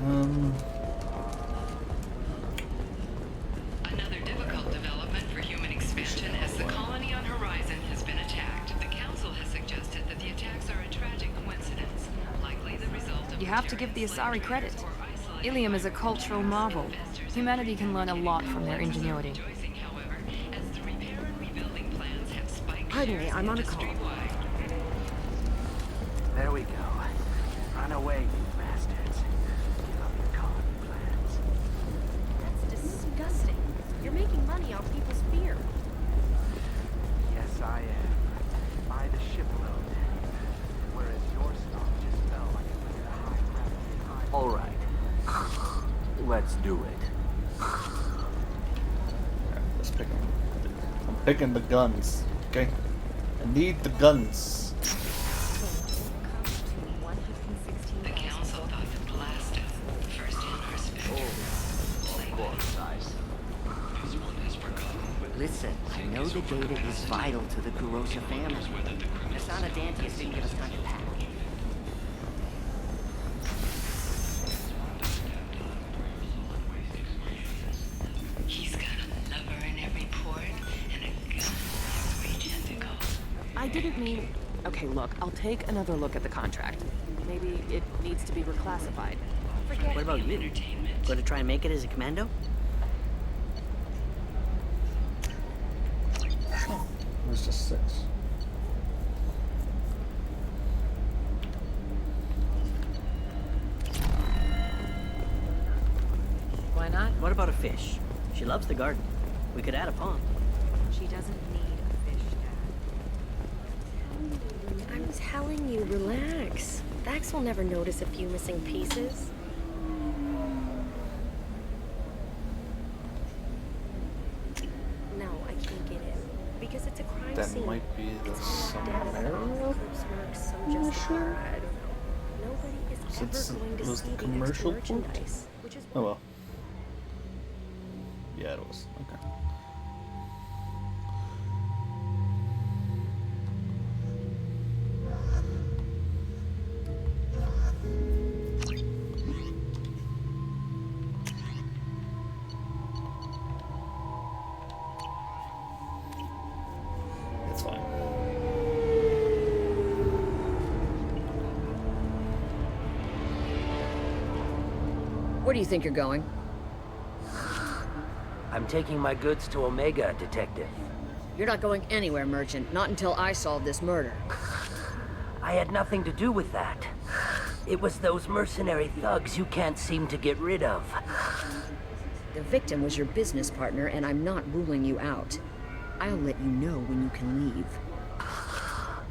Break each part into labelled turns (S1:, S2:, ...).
S1: Another difficult development for human expansion as the colony on Horizon has been attacked. The Council has suggested that the attacks are a tragic coincidence, likely the result of
S2: You have to give the Asari credit. Ilium is a cultural marvel. Humanity can learn a lot from their ingenuity.
S3: Pardon me, I'm on a call.
S4: There we go. Run away, you bastards. Give up your colony plans.
S3: That's disgusting. You're making money off people's fear.
S4: Yes, I am. By the shipload. Whereas your stock just fell like a pair of high gravity. All right. Let's do it.
S5: Alright, let's pick them. I'm picking the guns, okay? I need the guns.
S1: The Council thought the blast first in our spectrum.
S4: Of course,
S6: Listen, I know the data is vital to the Kurosa family. Asana Dantius didn't give us time to pack.
S1: He's got a lover in every port and a gun in every tentacle.
S3: I didn't mean... Okay, look, I'll take another look at the contract. Maybe it needs to be reclassified.
S6: What about you? Going to try and make it as a commando?
S5: Oh, there's just 6.
S3: Why not?
S6: What about a fish? She loves the garden. We could add a pond.
S3: She doesn't need a fish, Dad.
S7: I'm telling you, relax. Vax will never notice a few missing pieces. No, I can't get in. Because it's a crime
S5: That
S7: scene.
S5: might be the Samara.
S7: Eclipse marks, some Justicar, I don't know. Nobody is
S5: Since
S7: ever going to
S5: it was
S7: see
S5: the
S7: the
S5: commercial
S7: extra
S5: port?
S7: merchandise, which is
S5: Oh well. Yeah, it was. Okay. It's fine.
S3: Where do you think you're going?
S6: I'm taking my goods to Omega, Detective.
S3: You're not going anywhere, Merchant. Not until I solve this murder.
S6: I had nothing to do with that. It was those mercenary thugs you can't seem to get rid of.
S3: The victim was your business partner, and I'm not ruling you out. I'll let you know when you can leave.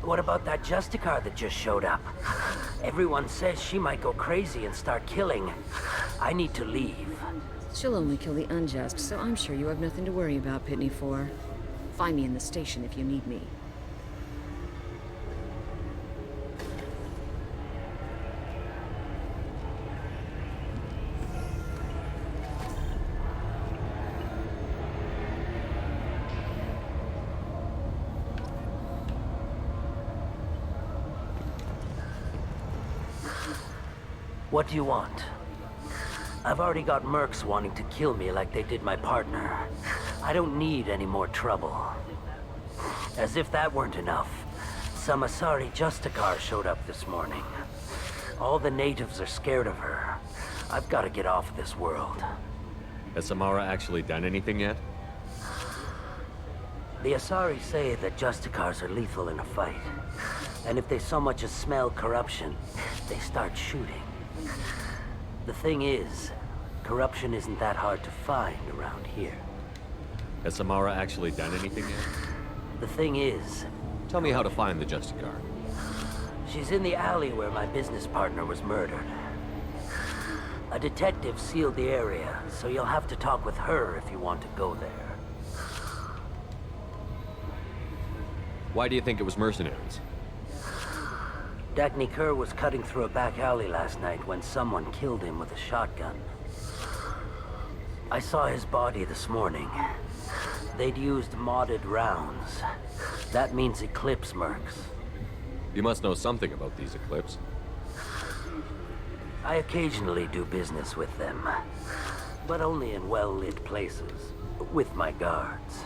S6: What about that Justicar that just showed up? Everyone says she might go crazy and start killing. I need to leave.
S3: She'll only kill the unjust, so I'm sure you have nothing to worry about, Pitney 4. Find me in the station if you need me.
S6: What do you want? I've already got mercs wanting to kill me like they did my partner. I don't need any more trouble. As if that weren't enough, some Asari Justicar showed up this morning. All the natives are scared of her. I've got to get off this world.
S8: Has Samara actually done anything yet?
S6: The Asari say that Justicars are lethal in a fight. And if they so much as smell corruption, they start shooting. The thing is, corruption isn't that hard to find around here.
S8: Has Samara actually done anything yet?
S6: The thing is,
S8: Tell me how to find the Justicar.
S6: she's in the alley where my business partner was murdered. A detective sealed the area, so you'll have to talk with her if you want to go there.
S8: Why do you think it was mercenaries?
S6: Dagny Kerr was cutting through a back alley last night when someone killed him with a shotgun. I saw his body this morning. They'd used modded rounds. That means Eclipse mercs.
S8: You must know something about these Eclipse.
S6: I occasionally do business with them, but only in well-lit places, with my guards,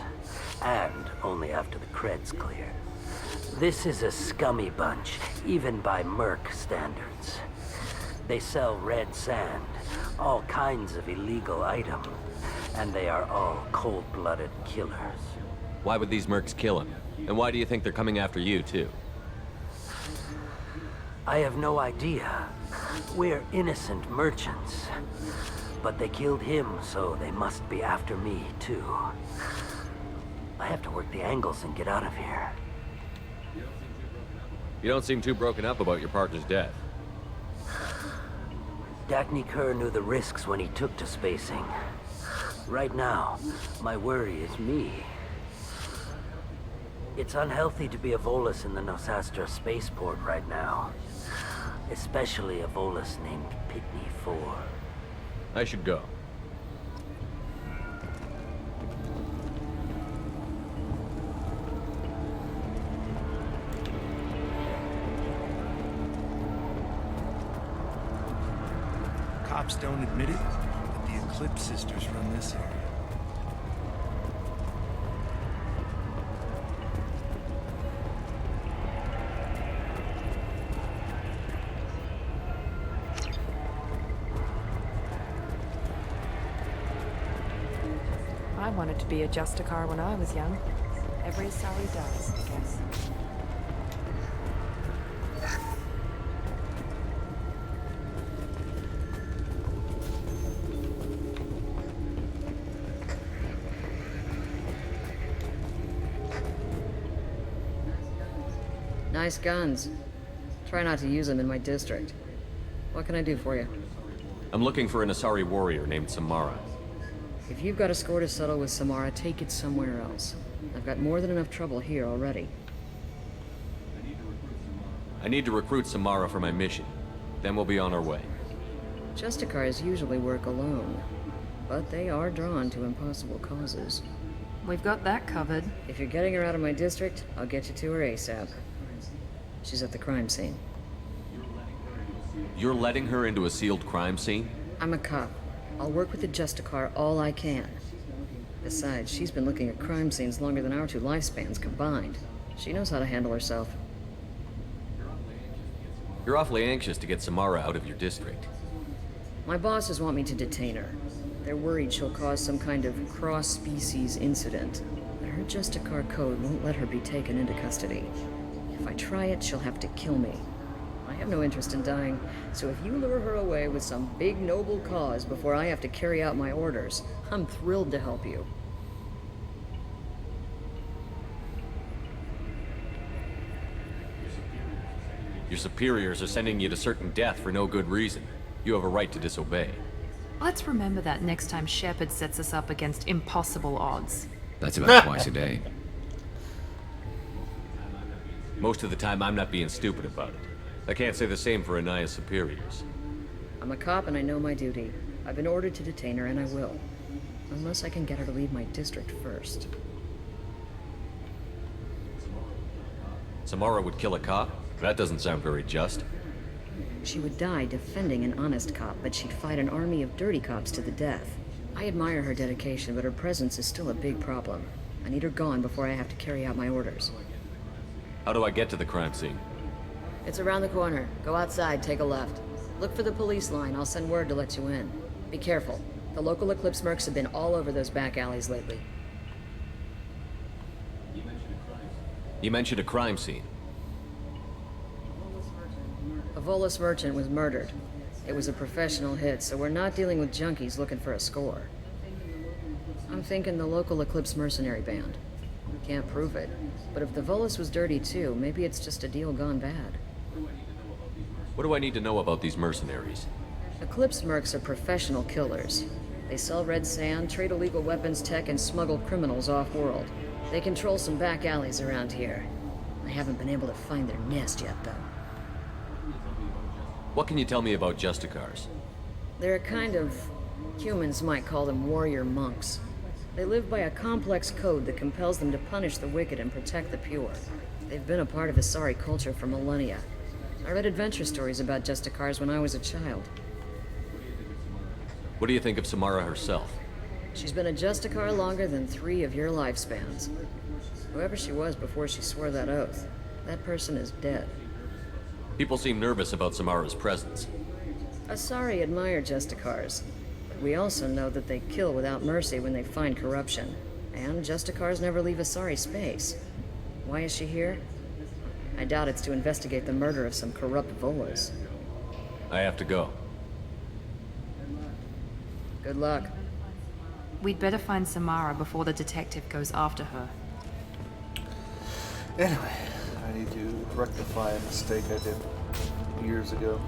S6: and only after the cred's clear. This is a scummy bunch, even by Merc standards. They sell red sand, all kinds of illegal items, and they are all cold-blooded killers.
S8: Why would these mercs kill him? And why do you think they're coming after you, too?
S6: I have no idea. We're innocent merchants. But they killed him, so they must be after me, too. I have to work the angles and get out of here.
S8: You don't seem too broken up about your partner's death.
S6: Dacne Kerr knew the risks when he took to spacing. Right now, my worry is me. It's unhealthy to be a Volus in the Nosastra spaceport right now. Especially a Volus named Pitney 4.
S8: I should go.
S9: Cops don't admit it, but the Eclipse sisters run this area.
S2: I wanted to be a Justicar when I was young. Every Sari does, I guess.
S3: Nice guns. Try not to use them in my district. What can I do for you?
S8: I'm looking for an Asari warrior named Samara.
S3: If you've got a score to settle with Samara, take it somewhere else. I've got more than enough trouble here already.
S8: I need to recruit Samara for my mission. Then we'll be on our way.
S3: Justicars usually work alone, but they are drawn to impossible causes.
S2: We've got that covered.
S3: If you're getting her out of my district, I'll get you to her ASAP. She's at the crime scene.
S8: You're letting her into a sealed crime scene?
S3: I'm a cop. I'll work with the Justicar all I can. Besides, she's been looking at crime scenes longer than our two lifespans combined. She knows how to handle herself.
S8: You're awfully anxious to get Samara out of your district.
S3: My bosses want me to detain her. They're worried she'll cause some kind of cross-species incident. Her Justicar code won't let her be taken into custody. If I try it, she'll have to kill me. I have no interest in dying, so if you lure her away with some big noble cause before I have to carry out my orders, I'm thrilled to help you.
S8: Your superiors are sending you to certain death for no good reason. You have a right to disobey.
S2: Let's remember that next time Shepard sets us up against impossible odds.
S10: That's about twice a day.
S8: Most of the time, I'm not being stupid about it. I can't say the same for Anaya's superiors.
S3: I'm a cop and I know my duty. I've been ordered to detain her and I will. Unless I can get her to leave my district first.
S8: Samara would kill a cop? That doesn't sound very just.
S3: She would die defending an honest cop, but she'd fight an army of dirty cops to the death. I admire her dedication, but her presence is still a big problem. I need her gone before I have to carry out my orders.
S8: How do I get to the crime scene?
S3: It's around the corner. Go outside, take a left. Look for the police line. I'll send word to let you in. Be careful. The local Eclipse mercs have been all over those back alleys lately.
S8: You mentioned a crime scene.
S3: A Volus merchant was murdered. It was a professional hit, so we're not dealing with junkies looking for a score. I'm thinking the local Eclipse mercenary band. Can't prove it, but if the Volus was dirty too, maybe it's just a deal gone bad.
S8: What do I need to know about these mercenaries?
S3: Eclipse mercs are professional killers. They sell red sand, trade illegal weapons tech, and smuggle criminals off-world. They control some back alleys around here. I haven't been able to find their nest yet, though.
S8: What can you tell me about Justicars?
S3: They're a kind of... humans might call them warrior monks. They live by a complex code that compels them to punish the wicked and protect the pure. They've been a part of Asari culture for millennia. I read adventure stories about Justicars when I was a child.
S8: What do you think of Samara herself?
S3: She's been a Justicar longer than 3 of your lifespans. Whoever she was before she swore that oath, that person is dead.
S8: People seem nervous about Samara's presence.
S3: Asari admire Justicars, but we also know that they kill without mercy when they find corruption. And Justicars never leave Asari space. Why is she here? I doubt it's to investigate the murder of some corrupt Volas.
S8: I have to go.
S3: Good luck.
S2: We'd better find Samara before the detective goes after her.
S5: Anyway, I need to rectify a mistake I did years ago.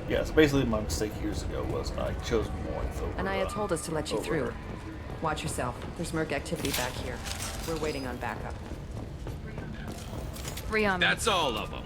S5: Yes, basically my mistake years ago was I chose Morinth over.
S10: Anaya told us to let you
S5: over
S10: through.
S5: her.
S10: Watch yourself. There's Merc activity back here. We're waiting on backup.
S2: Rearm.
S8: That's all of them.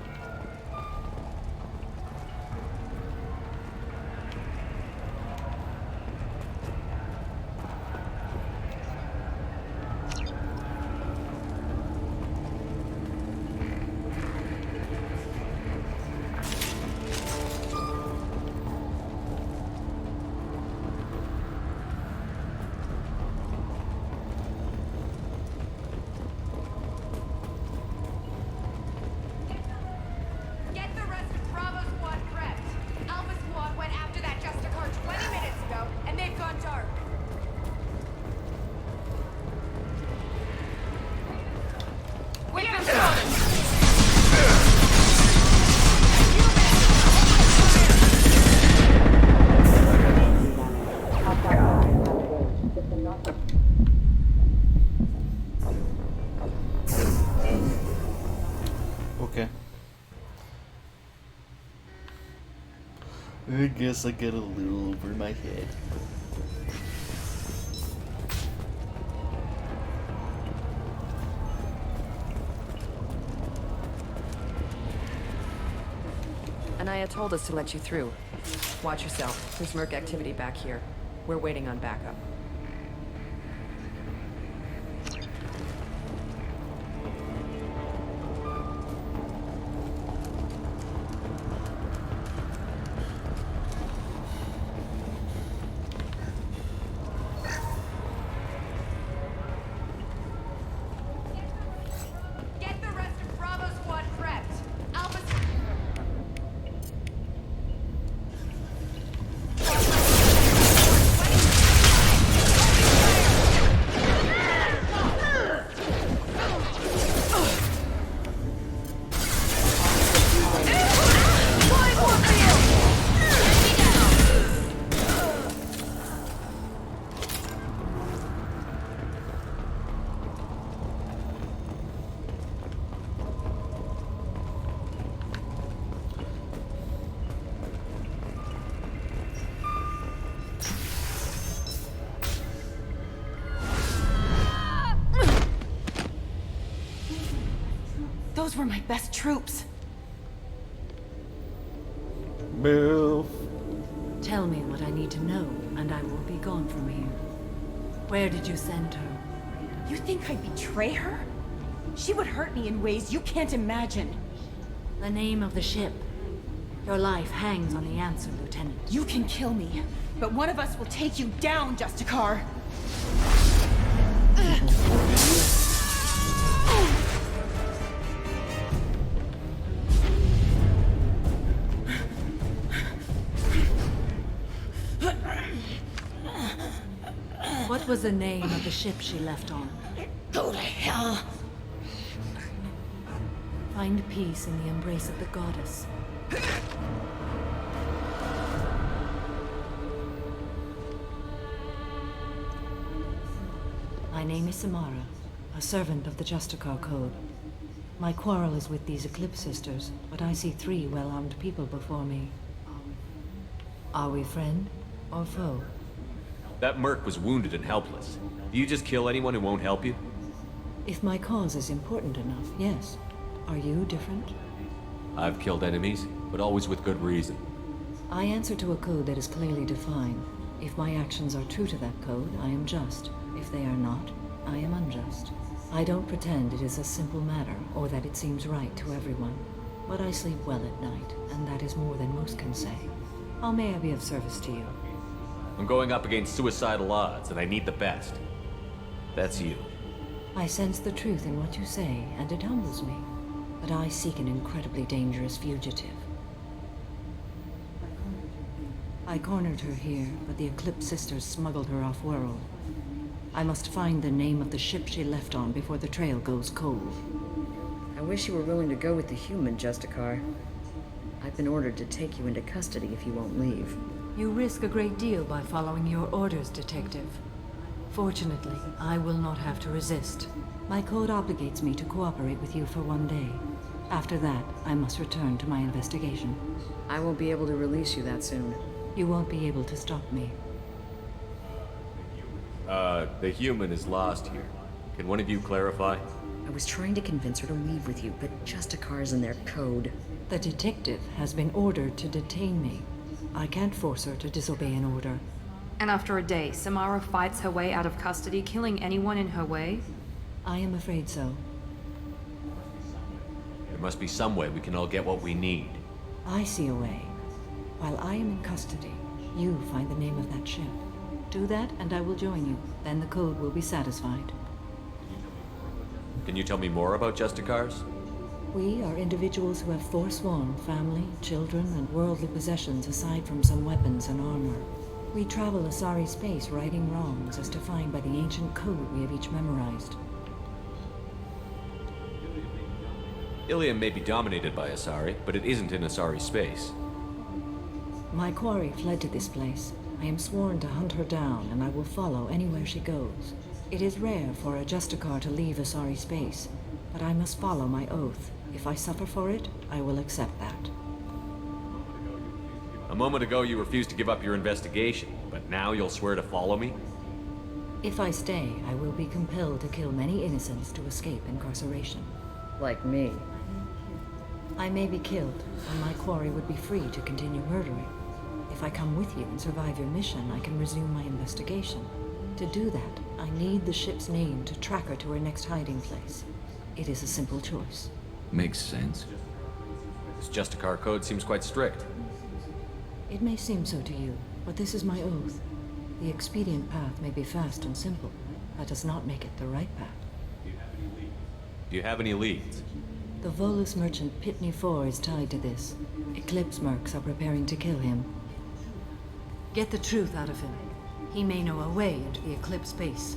S11: Get the rest of Bravo Squad prepped. Alpha Squad went after that Justicar 20 minutes ago, and they've gone dark. We've been spotted!
S5: Okay. I guess I get a little over my head.
S10: Anaya told us to let you through. Watch yourself. There's Merc activity back here. We're waiting on backup.
S11: Get the rest of Bravo Squad prepped. Alpha
S2: Those were my best troops.
S5: Move.
S12: Tell me what I need to know, and I will be gone from here. Where did you send her?
S11: You think I'd betray her? She would hurt me in ways you can't imagine.
S12: The name of the ship. Your life hangs on the answer, Lieutenant.
S11: You can kill me, but one of us will take you down, Justicar.
S12: What was the name of the ship she left on?
S11: Go to hell.
S12: Find peace in the embrace of the goddess. My name is Samara, a servant of the Justicar Code. My quarrel is with these Eclipse sisters, but I see 3 well-armed people before me. Are we friend or foe?
S8: That merc was wounded and helpless. Do you just kill anyone who won't help you?
S12: If my cause is important enough, yes. Are you different?
S8: I've killed enemies, but always with good reason.
S12: I answer to a code that is clearly defined. If my actions are true to that code, I am just. If they are not, I am unjust. I don't pretend it is a simple matter, or that it seems right to everyone. but I sleep well at night, and that is more than most can say. How may I be of service to you?
S8: I'm going up against suicidal odds, and I need the best. That's you.
S12: I sense the truth in what you say, and it humbles me. But I seek an incredibly dangerous fugitive. I cornered her here, but the Eclipse sisters smuggled her off-world. I must find the name of the ship she left on before the trail goes cold.
S3: I wish you were willing to go with the human, Justicar. I've been ordered to take you into custody if you won't leave.
S12: You risk a great deal by following your orders, Detective. Fortunately, I will not have to resist. My code obligates me to cooperate with you for 1 day. After that, I must return to my investigation.
S3: I won't be able to release you that soon.
S12: You won't be able to stop me.
S8: The human is lost here. Can one of you clarify?
S3: I was trying to convince her to leave with you, but Justicar's in their code.
S12: The detective has been ordered to detain me. I can't force her to disobey an order.
S2: And after a day, Samara fights her way out of custody, killing anyone in her way?
S12: I am afraid so.
S8: There must be some way we can all get what we need.
S12: I see a way. While I am in custody, you find the name of that ship. Do that, and I will join you. Then the code will be satisfied.
S8: Can you tell me more about Justicars?
S12: We are individuals who have forsworn family, children, and worldly possessions aside from some weapons and armor. We travel Asari space righting wrongs as defined by the ancient code we have each memorized.
S8: Ilium may be dominated by Asari, but it isn't in Asari space.
S12: My quarry fled to this place. I am sworn to hunt her down, and I will follow anywhere she goes. It is rare for a Justicar to leave Asari space, but I must follow my oath. If I suffer for it, I will accept that.
S8: A moment ago you refused to give up your investigation, but now you'll swear to follow me?
S12: If I stay, I will be compelled to kill many innocents to escape incarceration.
S3: Like me.
S12: I may be killed, and my quarry would be free to continue murdering. If I come with you and survive your mission, I can resume my investigation. To do that, I need the ship's name to track her to her next hiding place. It is a simple choice.
S8: Makes sense. This Justicar code seems quite strict.
S12: It may seem so to you, but this is my oath. The expedient path may be fast and simple. That does not make it the right path.
S8: Do you have any leads?
S12: The Volus merchant Pitney 4 is tied to this. Eclipse mercs are preparing to kill him. Get the truth out of him. He may know a way into the Eclipse base.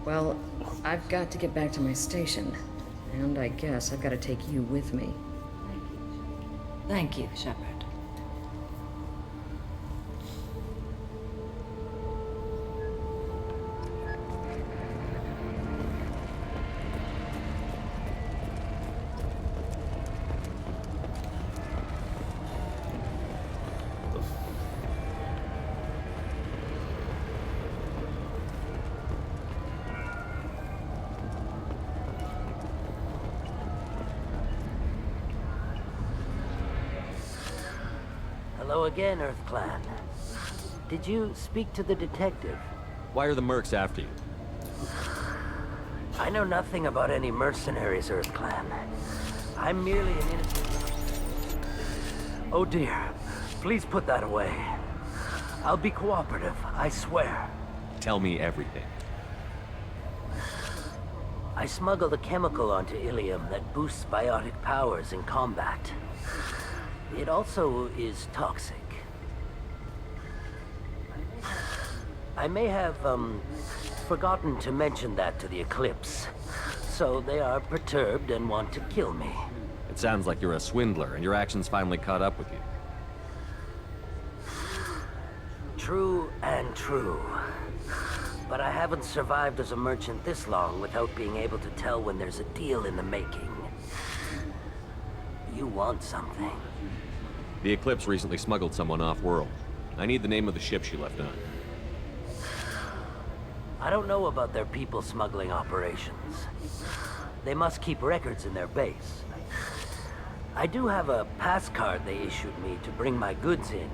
S3: Well, I've got to get back to my station. And I guess I've got to take you with me.
S12: Thank you, Shepard.
S6: Hello again, Earth Clan. Did you speak to the detective?
S8: Why are the mercs after you?
S6: I know nothing about any mercenaries, Earth Clan. I'm merely an innocent... Oh dear. Please put that away. I'll be cooperative, I swear.
S8: Tell me everything.
S6: I smuggled a chemical onto Ilium that boosts biotic powers in combat. It also is toxic. I may have, forgotten to mention that to the Eclipse. So they are perturbed and want to kill me.
S8: It sounds like you're a swindler, and your actions finally caught up with you.
S6: True and true. But I haven't survived as a merchant this long without being able to tell when there's a deal in the making. You want something.
S8: The Eclipse recently smuggled someone off-world. I need the name of the ship she left on.
S6: I don't know about their people smuggling operations. They must keep records in their base. I do have a pass card they issued me to bring my goods in.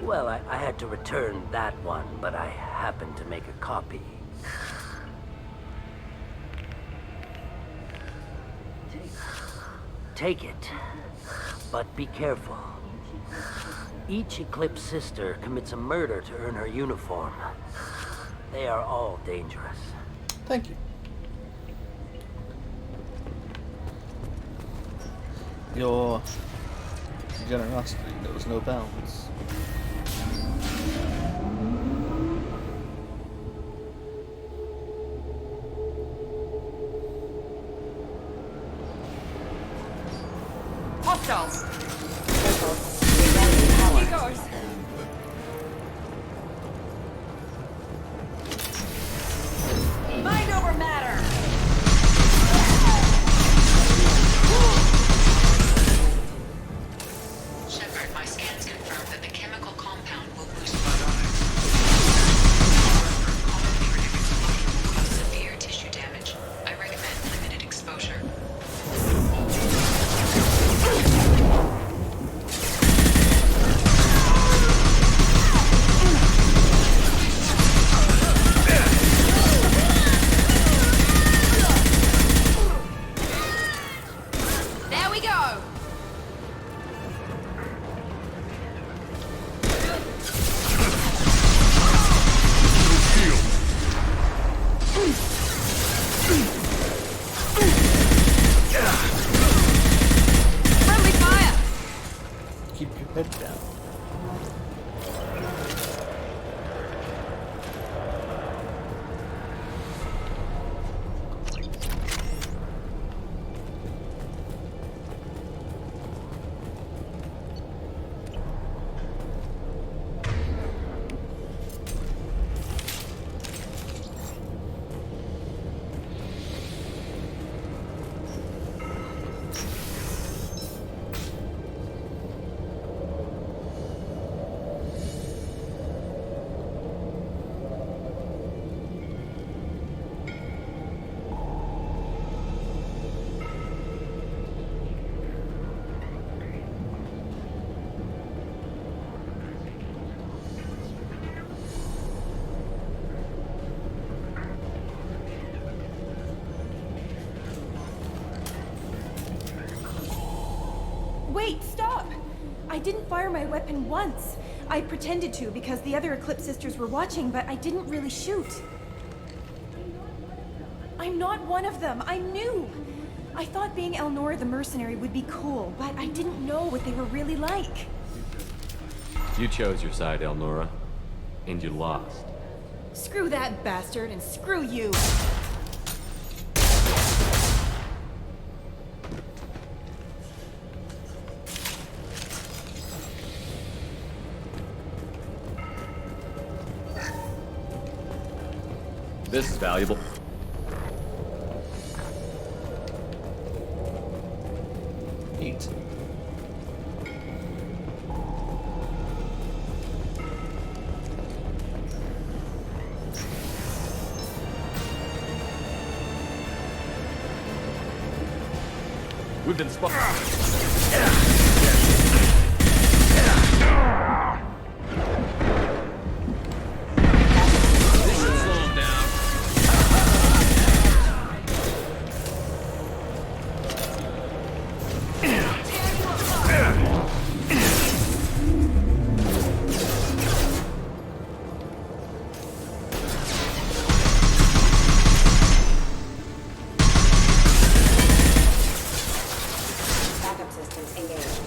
S6: Well, I had to return that one, but I happened to make a copy. take it. But be careful. Each Eclipse sister commits a murder to earn her uniform. They are all dangerous.
S5: Thank you. Your generosity knows no bounds.
S10: Hostiles!
S2: He goes.
S10: Mind over matter!
S1: Shepard, my scans confirm that the chemical compound will boost severe tissue damage. I recommend limited exposure.
S11: There we go!
S2: Friendly fire!
S5: Keep your head down.
S11: Wait, stop! I didn't fire my weapon once. I pretended to because the other Eclipse sisters were watching, but I didn't really shoot. I'm not one of them. I knew. I thought being Elnora the mercenary would be cool, but I didn't know what they were really like.
S8: You chose your side, Elnora. And you lost.
S11: Screw that bastard and screw you.
S8: This is valuable.
S5: Eat.
S8: We've been spotted. This should slow him down.
S7: Backup systems engaged.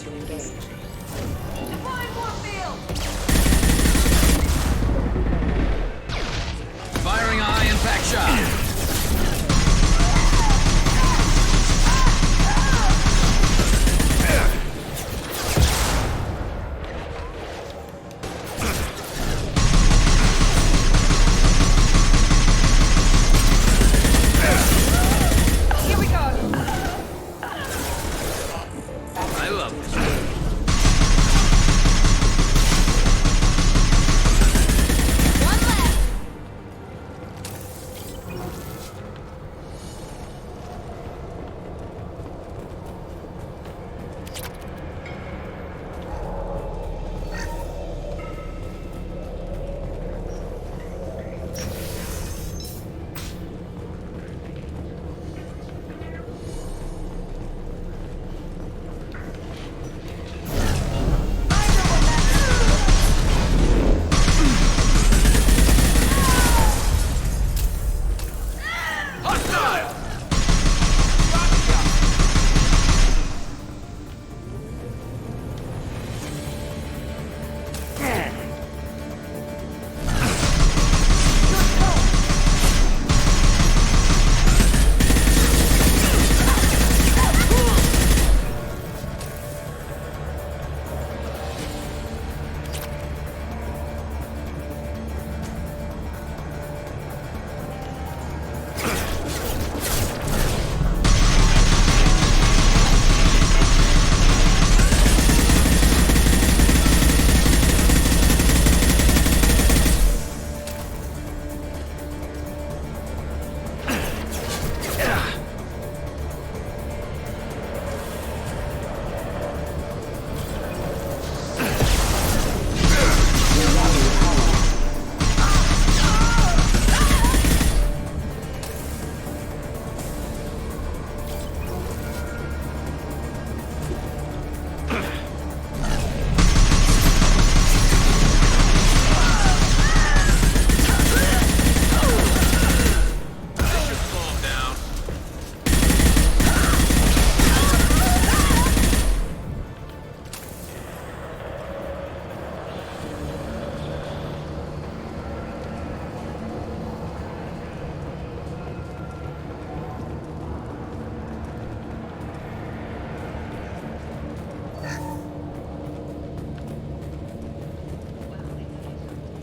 S7: to engage.
S10: Deploying warfield!
S8: Firing a high-impact shot.
S10: Here we go!
S8: I love this.
S10: One left!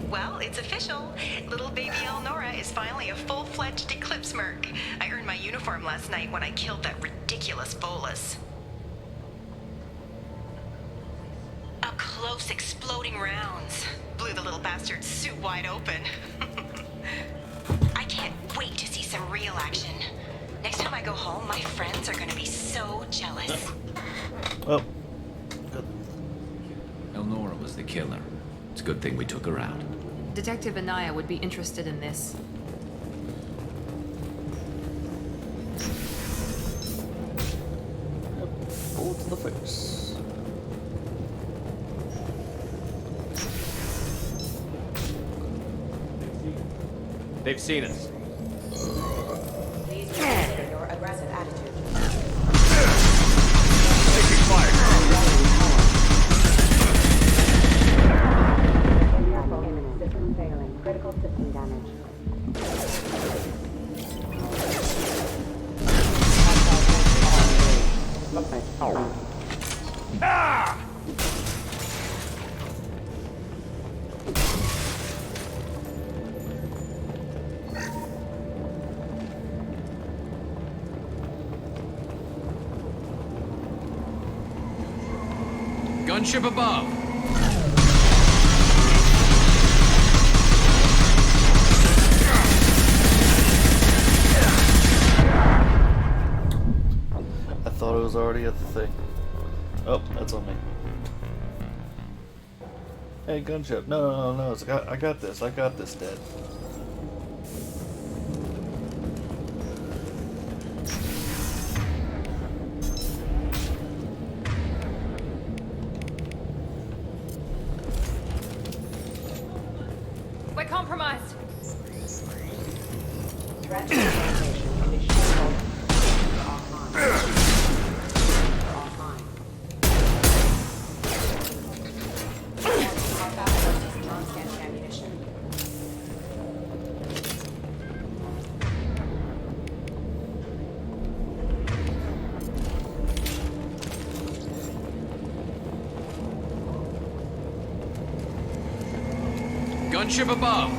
S11: Well, it's official. Little baby Elnora is finally a full-fledged Eclipse merc. I earned my uniform last night when I killed that ridiculous bolus. Up close, exploding rounds. Blew the little bastard's suit wide open. I can't wait to see some real action. Next time I go home, my friends are gonna be so jealous.
S5: Well, good.
S8: Elnora was the killer. It's a good thing we took her out.
S2: Detective Anaya would be interested in this.
S5: Bullet to the face.
S8: They've seen us.
S7: Please consider your aggressive attitude.
S8: Taking fire.
S7: Careful, imminent system failing. Critical system damage.
S8: Ah! Gunship above.
S5: I thought it was already a thing. Oh, that's on me. Hey, gunship. No. I got this. I got this, Dad.
S2: We're compromised.
S7: Threat organization initiated. Offline.
S8: Gunship above!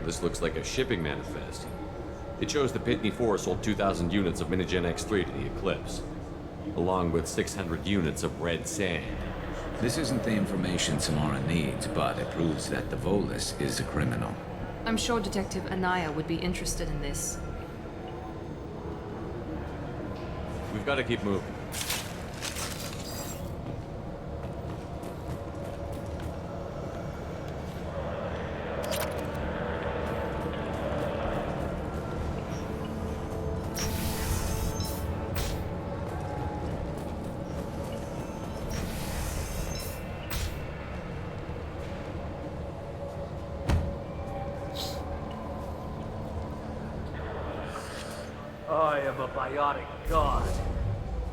S8: This looks like a shipping manifest. It shows the Pitney 4 sold 2,000 units of Minigen X3 to the Eclipse, along with 600 units of red sand.
S13: This isn't the information Samara needs, but it proves that the Volus is a criminal.
S2: I'm sure Detective Anaya would be interested in this.
S8: We've got to keep moving.
S6: I am a biotic god.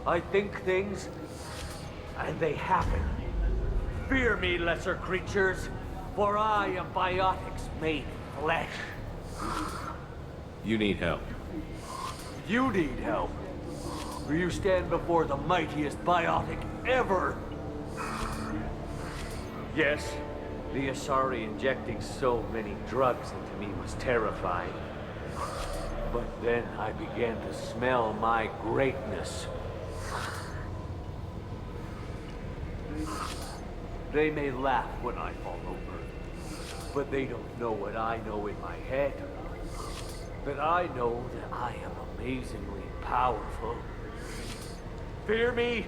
S6: I think things, and they happen. Fear me, lesser creatures, for I am biotics made flesh.
S8: You need help.
S6: You need help, for you stand before the mightiest biotic ever. Yes, the Asari injecting so many drugs into me was terrifying. But then I began to smell my greatness. They may laugh when I fall over, but they don't know what I know in my head. That I know that I am amazingly powerful. Fear me?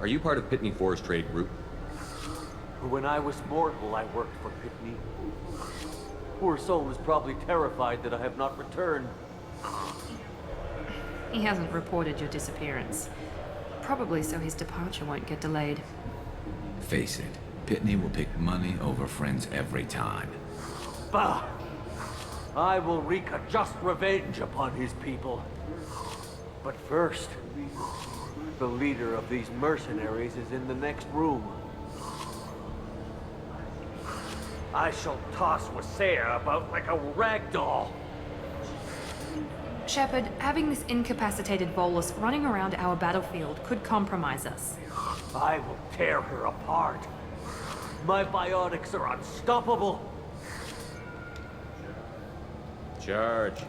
S8: Are you part of Pitney 4's trade group?
S6: When I was mortal, I worked for Pitney. Poor soul is probably terrified that I have not returned.
S2: He hasn't reported your disappearance. Probably so his departure won't get delayed.
S13: Face it, Pitney will pick money over friends every time.
S6: Bah! I will wreak a just revenge upon his people. But first, the leader of these mercenaries is in the next room. I shall toss Wasea about like a rag doll.
S2: Shepard, having this incapacitated Volus running around our battlefield could compromise us.
S6: I will tear her apart. My biotics are unstoppable.
S8: Charge.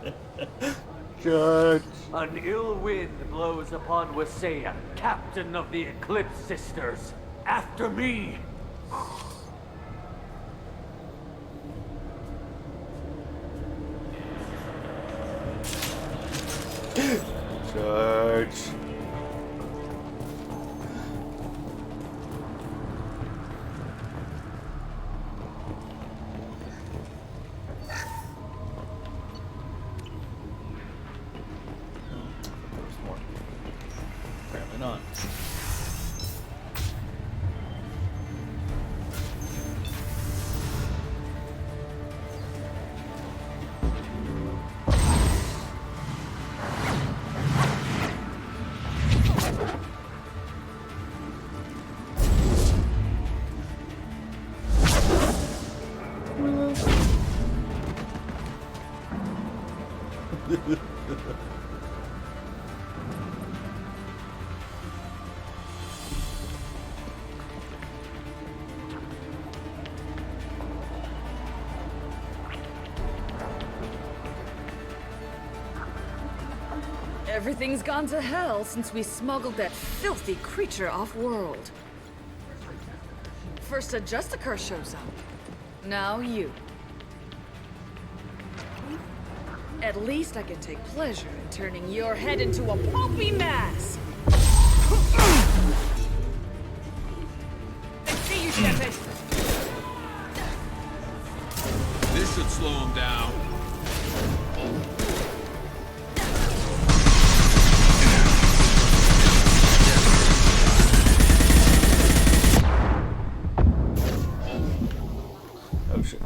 S5: Charge.
S6: An ill wind blows upon Wasea, captain of the Eclipse Sisters. After me!
S5: Charge. There's more. Apparently not.
S10: Everything's gone to hell since we smuggled that filthy creature off-world. First a Justicar shows up. Now you. At least I can take pleasure in turning your head into a pulpy mass. I see you, Shepard.
S13: This should slow him down.
S5: Oh shit.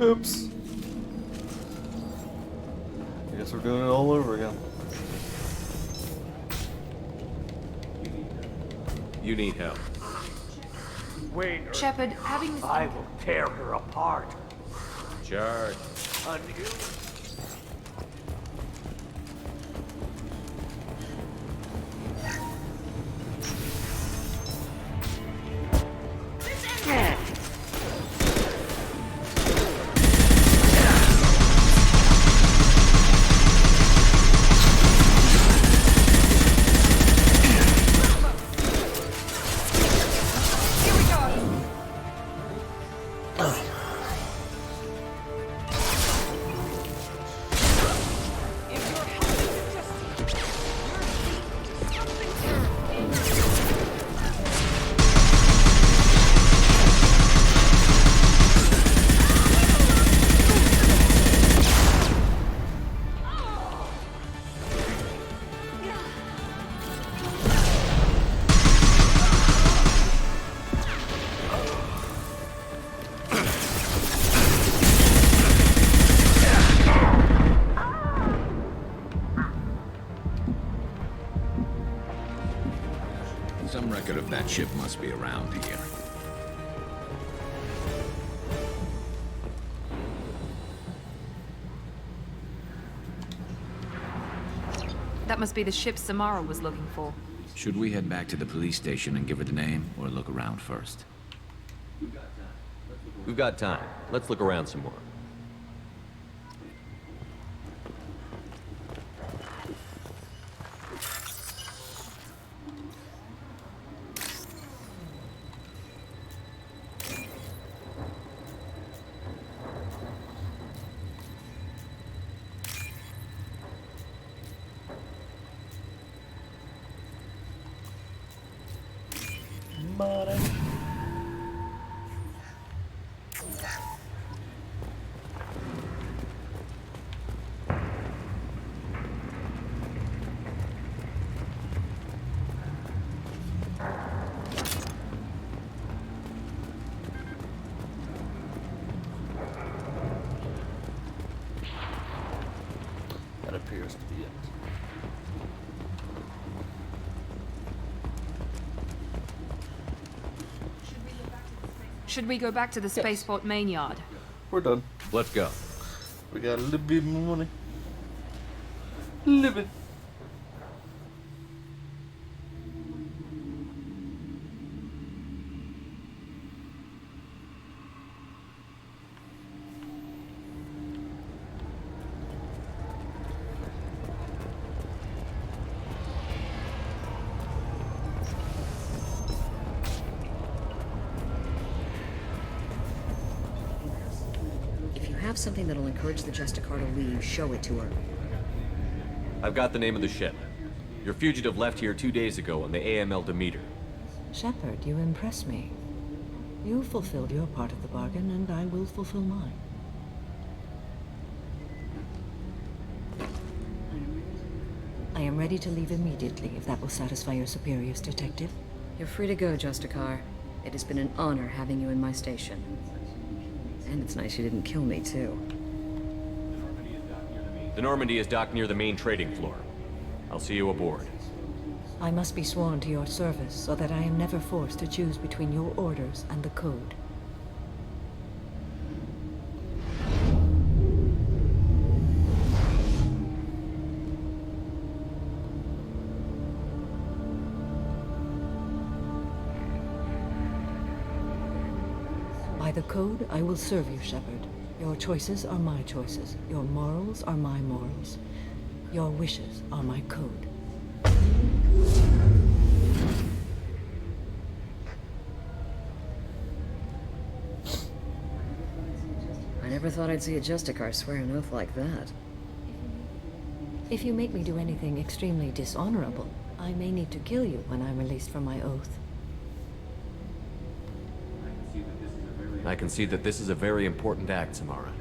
S5: Oops. I guess we're doing it all over again.
S8: You need help.
S4: Wait,
S2: Shepard, having this...
S6: I will tear her apart.
S8: Charge.
S6: A new...
S13: Some record of that ship must be around here.
S2: That must be the ship Samara was looking for.
S13: Should we head back to the police station and give her the name, or look around first?
S8: We've got time. Let's look around some more.
S5: Money. That appears to be it.
S2: Should we go back to the spaceport main yard?
S5: We're done.
S8: Let's go.
S5: We got a little bit more money. Little bit.
S3: If you have something that'll encourage the Justicar to leave, show it to her.
S8: I've got the name of the ship. Your fugitive left here 2 days ago on the AML Demeter.
S12: Shepard, you impress me. You fulfilled your part of the bargain, and I will fulfill mine. I am ready to leave immediately, if that will satisfy your superiors, Detective.
S3: You're free to go, Justicar. It has been an honor having you in my station. And it's nice you didn't kill me, too.
S8: The Normandy is docked near the main trading floor. I'll see you aboard.
S12: I must be sworn to your service, so that I am never forced to choose between your orders and the Code. By By the code, I will serve you, Shepard. Your choices are my choices. Your morals are my morals. Your wishes are my code.
S3: I never thought I'd see a Justicar swear an oath like that.
S12: If you make me do anything extremely dishonorable, I may need to kill you when I'm released from my oath.
S8: I can see that this is a very important act, Samara.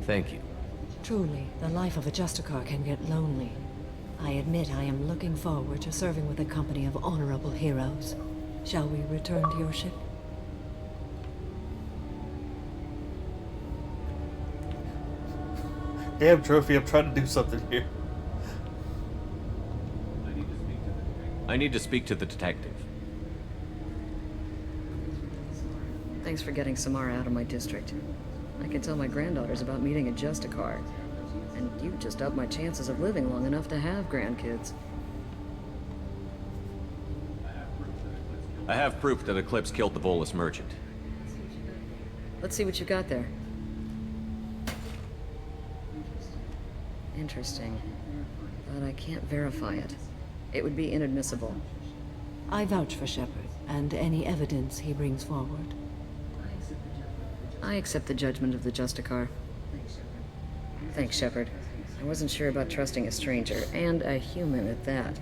S8: Thank you.
S12: Truly, the life of a Justicar can get lonely. I admit I am looking forward to serving with a company of honorable heroes. Shall we return to your ship?
S5: Damn, Trophy, I'm trying to do something here.
S8: I need to speak to the detective.
S3: Thanks for getting Samara out of my district. I can tell my granddaughters about meeting a Justicar. And you just upped my chances of living long enough to have grandkids.
S8: I have proof that Eclipse killed the Volus merchant.
S3: Let's see what you got there. Interesting. But I can't verify it. It would be inadmissible.
S12: I vouch for Shepard, and any evidence he brings forward.
S3: I accept the judgment of the Justicar. Thanks, Shepard. I wasn't sure about trusting a stranger, and a human at that.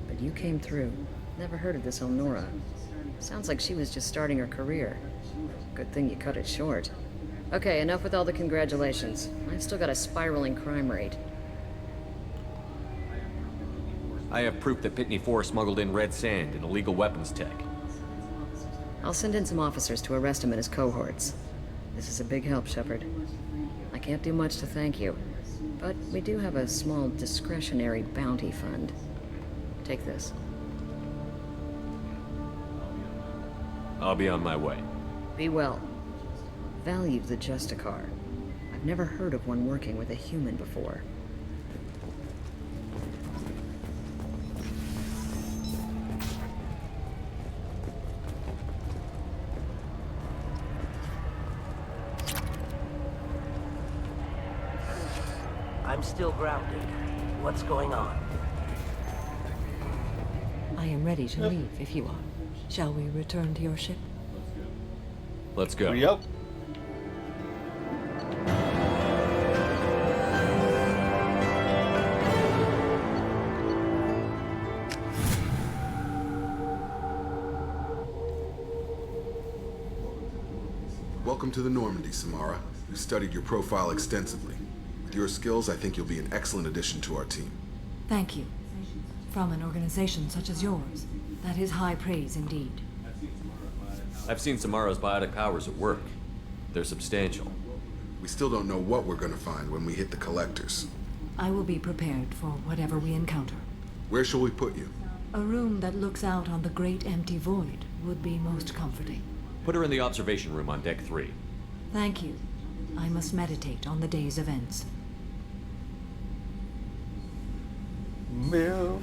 S3: But you came through. Never heard of this Elnora. Sounds like she was just starting her career. Good thing you cut it short. Okay, enough with all the congratulations. I've still got a spiraling crime rate.
S8: I have proof that Pitney 4 smuggled in red sand and illegal weapons tech.
S3: I'll send in some officers to arrest him and his cohorts. This is a big help, Shepard. I can't do much to thank you, but we do have a small discretionary bounty fund. Take this.
S8: I'll be on my way.
S3: Be well. Value the Justicar. I've never heard of one working with a human before.
S6: I'm still grounded. What's going on?
S12: I am ready to leave if you are. Shall we return to your ship?
S8: Let's go.
S5: Yep.
S14: Welcome to the Normandy, Samara. We've studied your profile extensively. With your skills, I think you'll be an excellent addition to our team.
S12: Thank you. From an organization such as yours, that is high praise indeed.
S8: I've seen Samara's biotic powers at work. They're substantial.
S14: We still don't know what we're going to find when we hit the collectors.
S12: I will be prepared for whatever we encounter.
S14: Where shall we put you?
S12: A room that looks out on the great empty void would be most comforting.
S8: Put her in the observation room on deck 3.
S12: Thank you. I must meditate on the day's events.
S5: Milf.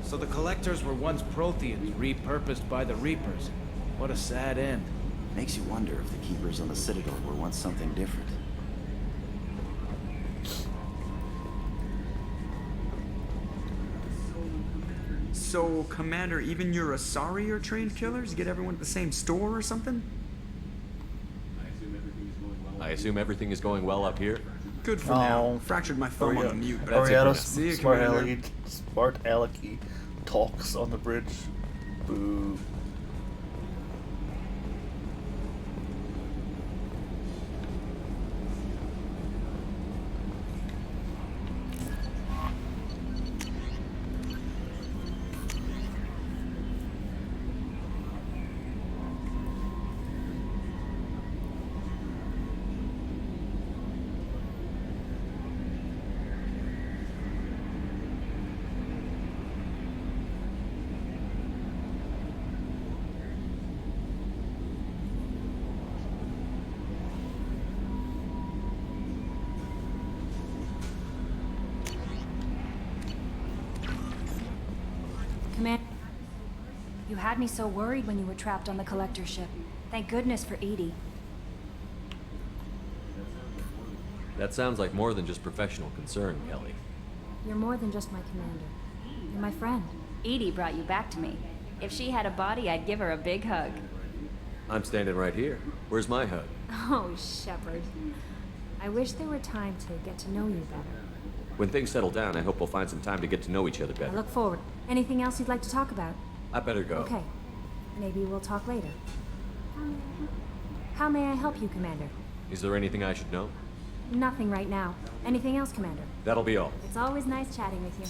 S15: So the Collectors were once Protheans, repurposed by the Reapers. What a sad end.
S16: Makes you wonder if the Keepers on the Citadel were once something different.
S17: So, Commander, even your Asari are trained killers? Get everyone at the same store or something?
S8: I assume everything is going well up here?
S17: Good for now. Fractured my thumb on the mute, but that's it. See you,
S5: Smart
S17: Commander.
S5: alecky. Smart alecky. talks on the bridge. Boo.
S18: Commander, you had me so worried when you were trapped on the collector ship. Thank goodness for Edie.
S8: That sounds like more than just professional concern, Kelly.
S18: You're more than just my commander. You're my friend.
S19: Edie brought you back to me. If she had a body, I'd give her a big hug.
S8: I'm standing right here. Where's my hug?
S18: Oh, Shepard. I wish there were time to get to know you better.
S8: When things settle down, I hope we'll find some time to get to know each other
S18: I
S8: better.
S18: look forward. Anything else you'd like to talk about?
S8: I better go.
S18: Okay. Maybe we'll talk later. How may I help you, Commander?
S8: Is there anything I should know?
S18: Nothing right now. Anything else, Commander?
S8: That'll be all.
S18: It's always nice chatting with you.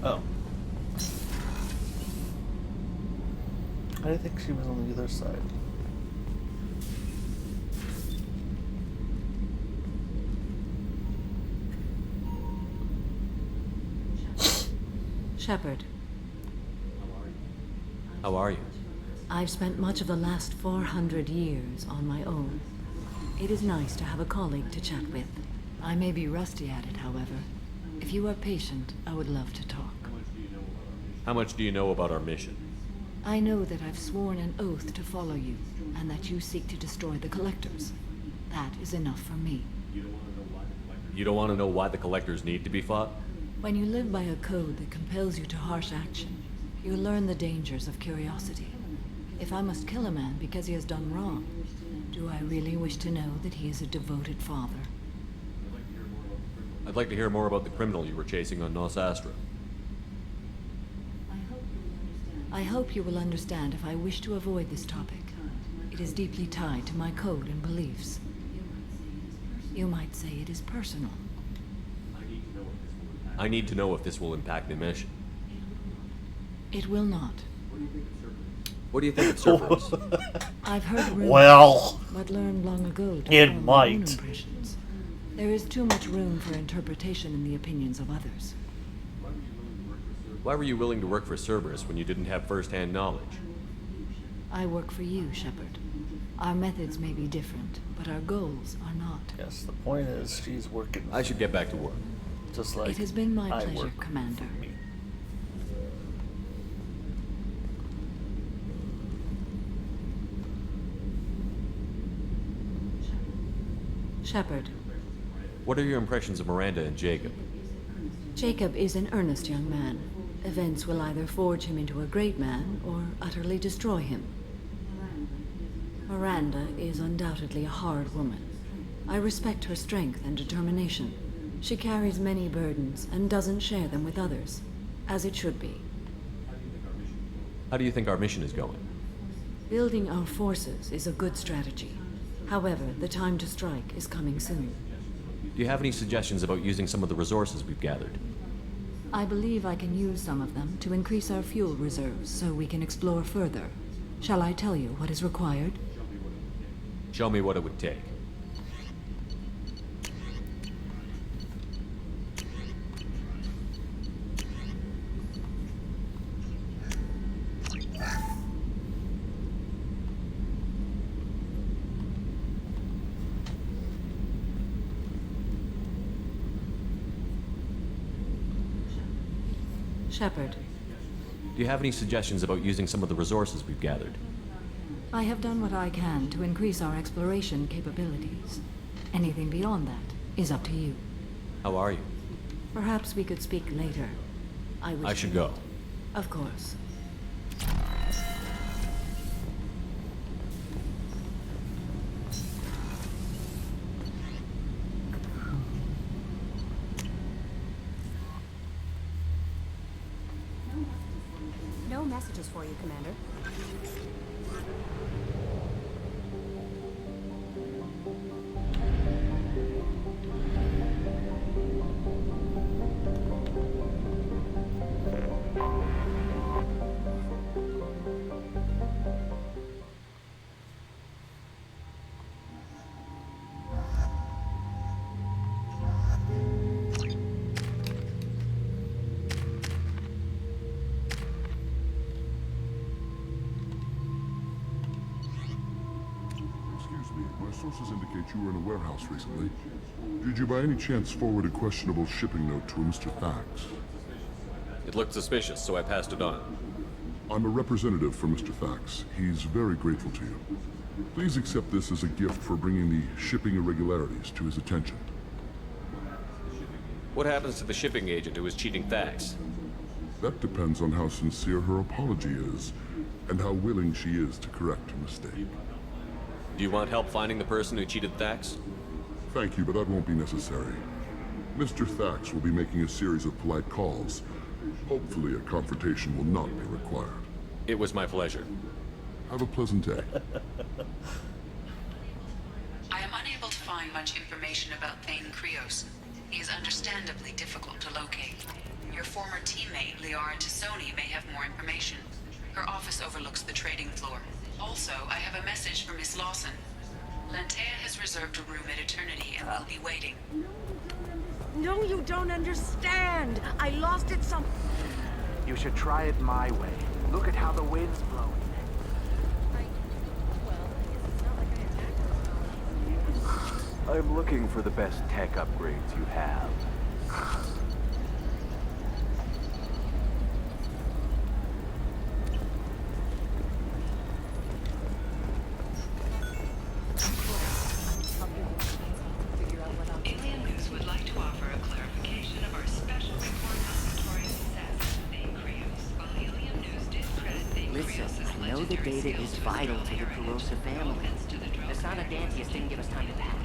S5: Oh. I think she was on the other side.
S12: Shepard,
S8: How are you?
S12: I've spent much of the last 400 years on my own. It is nice to have a colleague to chat with. I may be rusty at it, however. If you are patient, I would love to talk.
S8: How much do you know about our mission?
S12: I know that I've sworn an oath to follow you, and that you seek to destroy the Collectors. That is enough for me.
S8: You don't want to know why the Collectors need to be fought?
S12: When you live by a code that compels you to harsh action, you learn the dangers of curiosity. If I must kill a man because he has done wrong, do I really wish to know that he is a devoted father?
S8: I'd like to hear more about the criminal you were chasing on Nos Astra.
S12: I hope you will understand if I wish to avoid this topic. It is deeply tied to my code and beliefs. You might say it is personal.
S8: I need to know if this will impact the mission.
S12: It will not.
S8: What do you think of Cerberus?
S12: I've heard rumors,
S5: Well,
S12: but learned long ago to
S5: it
S12: form my own
S5: might.
S12: impressions. There is too much room for interpretation in the opinions of others.
S8: Why were you willing to work for Cerberus when you didn't have first-hand knowledge?
S12: I work for you, Shepard. Our methods may be different, but our goals are not.
S5: Yes, the point is she's working.
S8: I should get back to work.
S5: Just like
S12: It has been my
S5: I
S12: pleasure,
S5: work
S12: Commander.
S5: for me.
S12: Shepard,
S8: What are your impressions of Miranda and Jacob?
S12: Jacob is an earnest young man. Events will either forge him into a great man or utterly destroy him. Miranda is undoubtedly a hard woman. I respect her strength and determination. She carries many burdens and doesn't share them with others, as it should be.
S8: How do you think our mission is going?
S12: Building our forces is a good strategy. However, the time to strike is coming soon.
S8: Do you have any suggestions about using some of the resources we've gathered?
S12: I believe I can use some of them to increase our fuel reserves so we can explore further. Shall I tell you what is required?
S8: Show me what it would take.
S12: Shepard,
S8: Do you have any suggestions about using some of the resources we've gathered?
S12: I have done what I can to increase our exploration capabilities. Anything beyond that is up to you.
S8: How are you?
S12: Perhaps we could speak later.
S8: I should go.
S12: Of course.
S18: No messages for you, Commander.
S20: Excuse me, my sources indicate you were in a warehouse recently. Did you by any chance forward a questionable shipping note to a Mr. Thax?
S8: It looked suspicious, so I passed it on.
S20: I'm a representative for Mr. Thax. He's very grateful to you. Please accept this as a gift for bringing the shipping irregularities to his attention.
S8: What happens to the shipping agent who was cheating Thax?
S20: That depends on how sincere her apology is, and how willing she is to correct her mistake.
S8: Do you want help finding the person who cheated Thax?
S20: Thank you, but that won't be necessary. Mr. Thax will be making a series of polite calls. Hopefully a confrontation will not be required.
S8: It was my pleasure.
S20: Have a pleasant day.
S21: I am unable to find much information about Thane Krios. He is understandably difficult to locate. Your former teammate, Liara Tassoni, may have more information. Her office overlooks the trading floor. Also, I have a message for Miss Lawson. Lantea has reserved a room at Eternity and will be waiting.
S22: No, you don't understand. I lost it some...
S4: You should try it my way. Look at how the wind's blowing. I'm looking for the best tech upgrades you have.
S1: Alien News would like to offer a clarification of our special report on notorious assassin Thane Krios. While Alien News did credit Thane
S23: Listen,
S1: Krios'
S23: I know the
S1: legendary
S23: data
S1: skills
S23: is
S1: to
S23: vital
S1: control
S23: to the
S1: air engines,
S23: corrosive family. The son of Dantius didn't give us time to pack.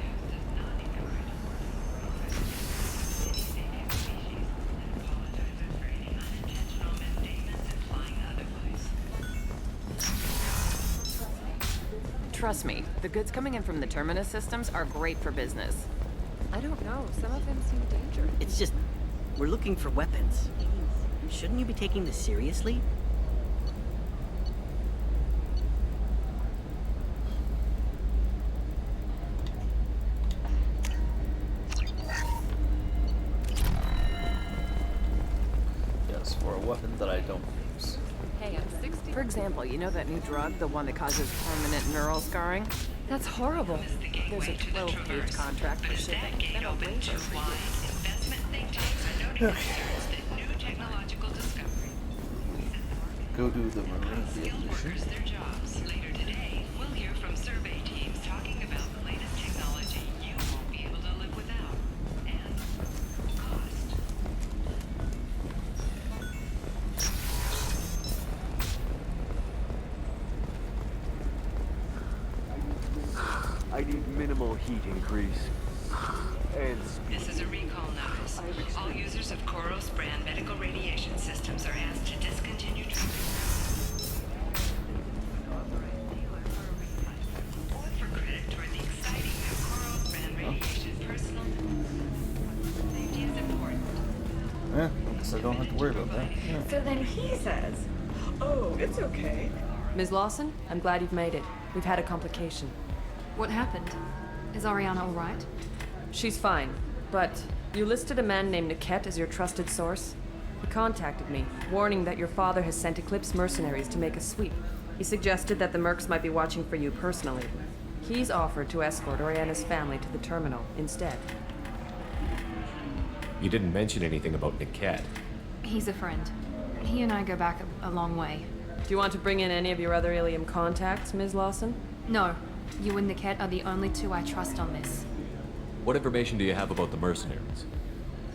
S10: Trust me, the goods coming in from the Terminus systems are great for business.
S2: I don't know. Some of them seem dangerous.
S23: It's just, we're looking for weapons. Shouldn't you be taking this seriously?
S5: Yes, for a weapon that I don't use.
S10: Hey, I'm 60. For example, you know that new drug, the one that causes permanent neural scarring? That's horrible. There's a 12-page contract for shipping.
S1: Gate open too wide. Investment think tanks are noting concerns that new technological discovery.
S5: Go do the marine
S1: Skilled workers their jobs. Later today, we'll hear from survey teams talking about the latest technology you won't be able to live without. And cost.
S4: I need minimal heat increase. And speed.
S1: This is a recall notice. All users of Koros brand medical radiation systems are asked to discontinue treatment. Or for credit toward the exciting new Koros brand radiation personal safety is important.
S5: Yeah, I guess I don't have to worry about that. Yeah.
S10: So then he says,
S22: Oh, it's okay.
S10: Ms. Lawson, I'm glad you've made it. We've had a complication.
S2: What happened? Is Ariana all right?
S10: She's fine, but you listed a man named Niket as your trusted source. He contacted me, warning that your father has sent Eclipse mercenaries to make a sweep. He suggested that the Mercs might be watching for you personally. He's offered to escort Oriana's family to the terminal instead.
S8: You didn't mention anything about Niket.
S2: He's a friend. He and I go back a long way.
S10: Do you want to bring in any of your other Ilium contacts, Ms. Lawson?
S2: No. You and Niket are the only two I trust on this.
S8: What information do you have about the mercenaries?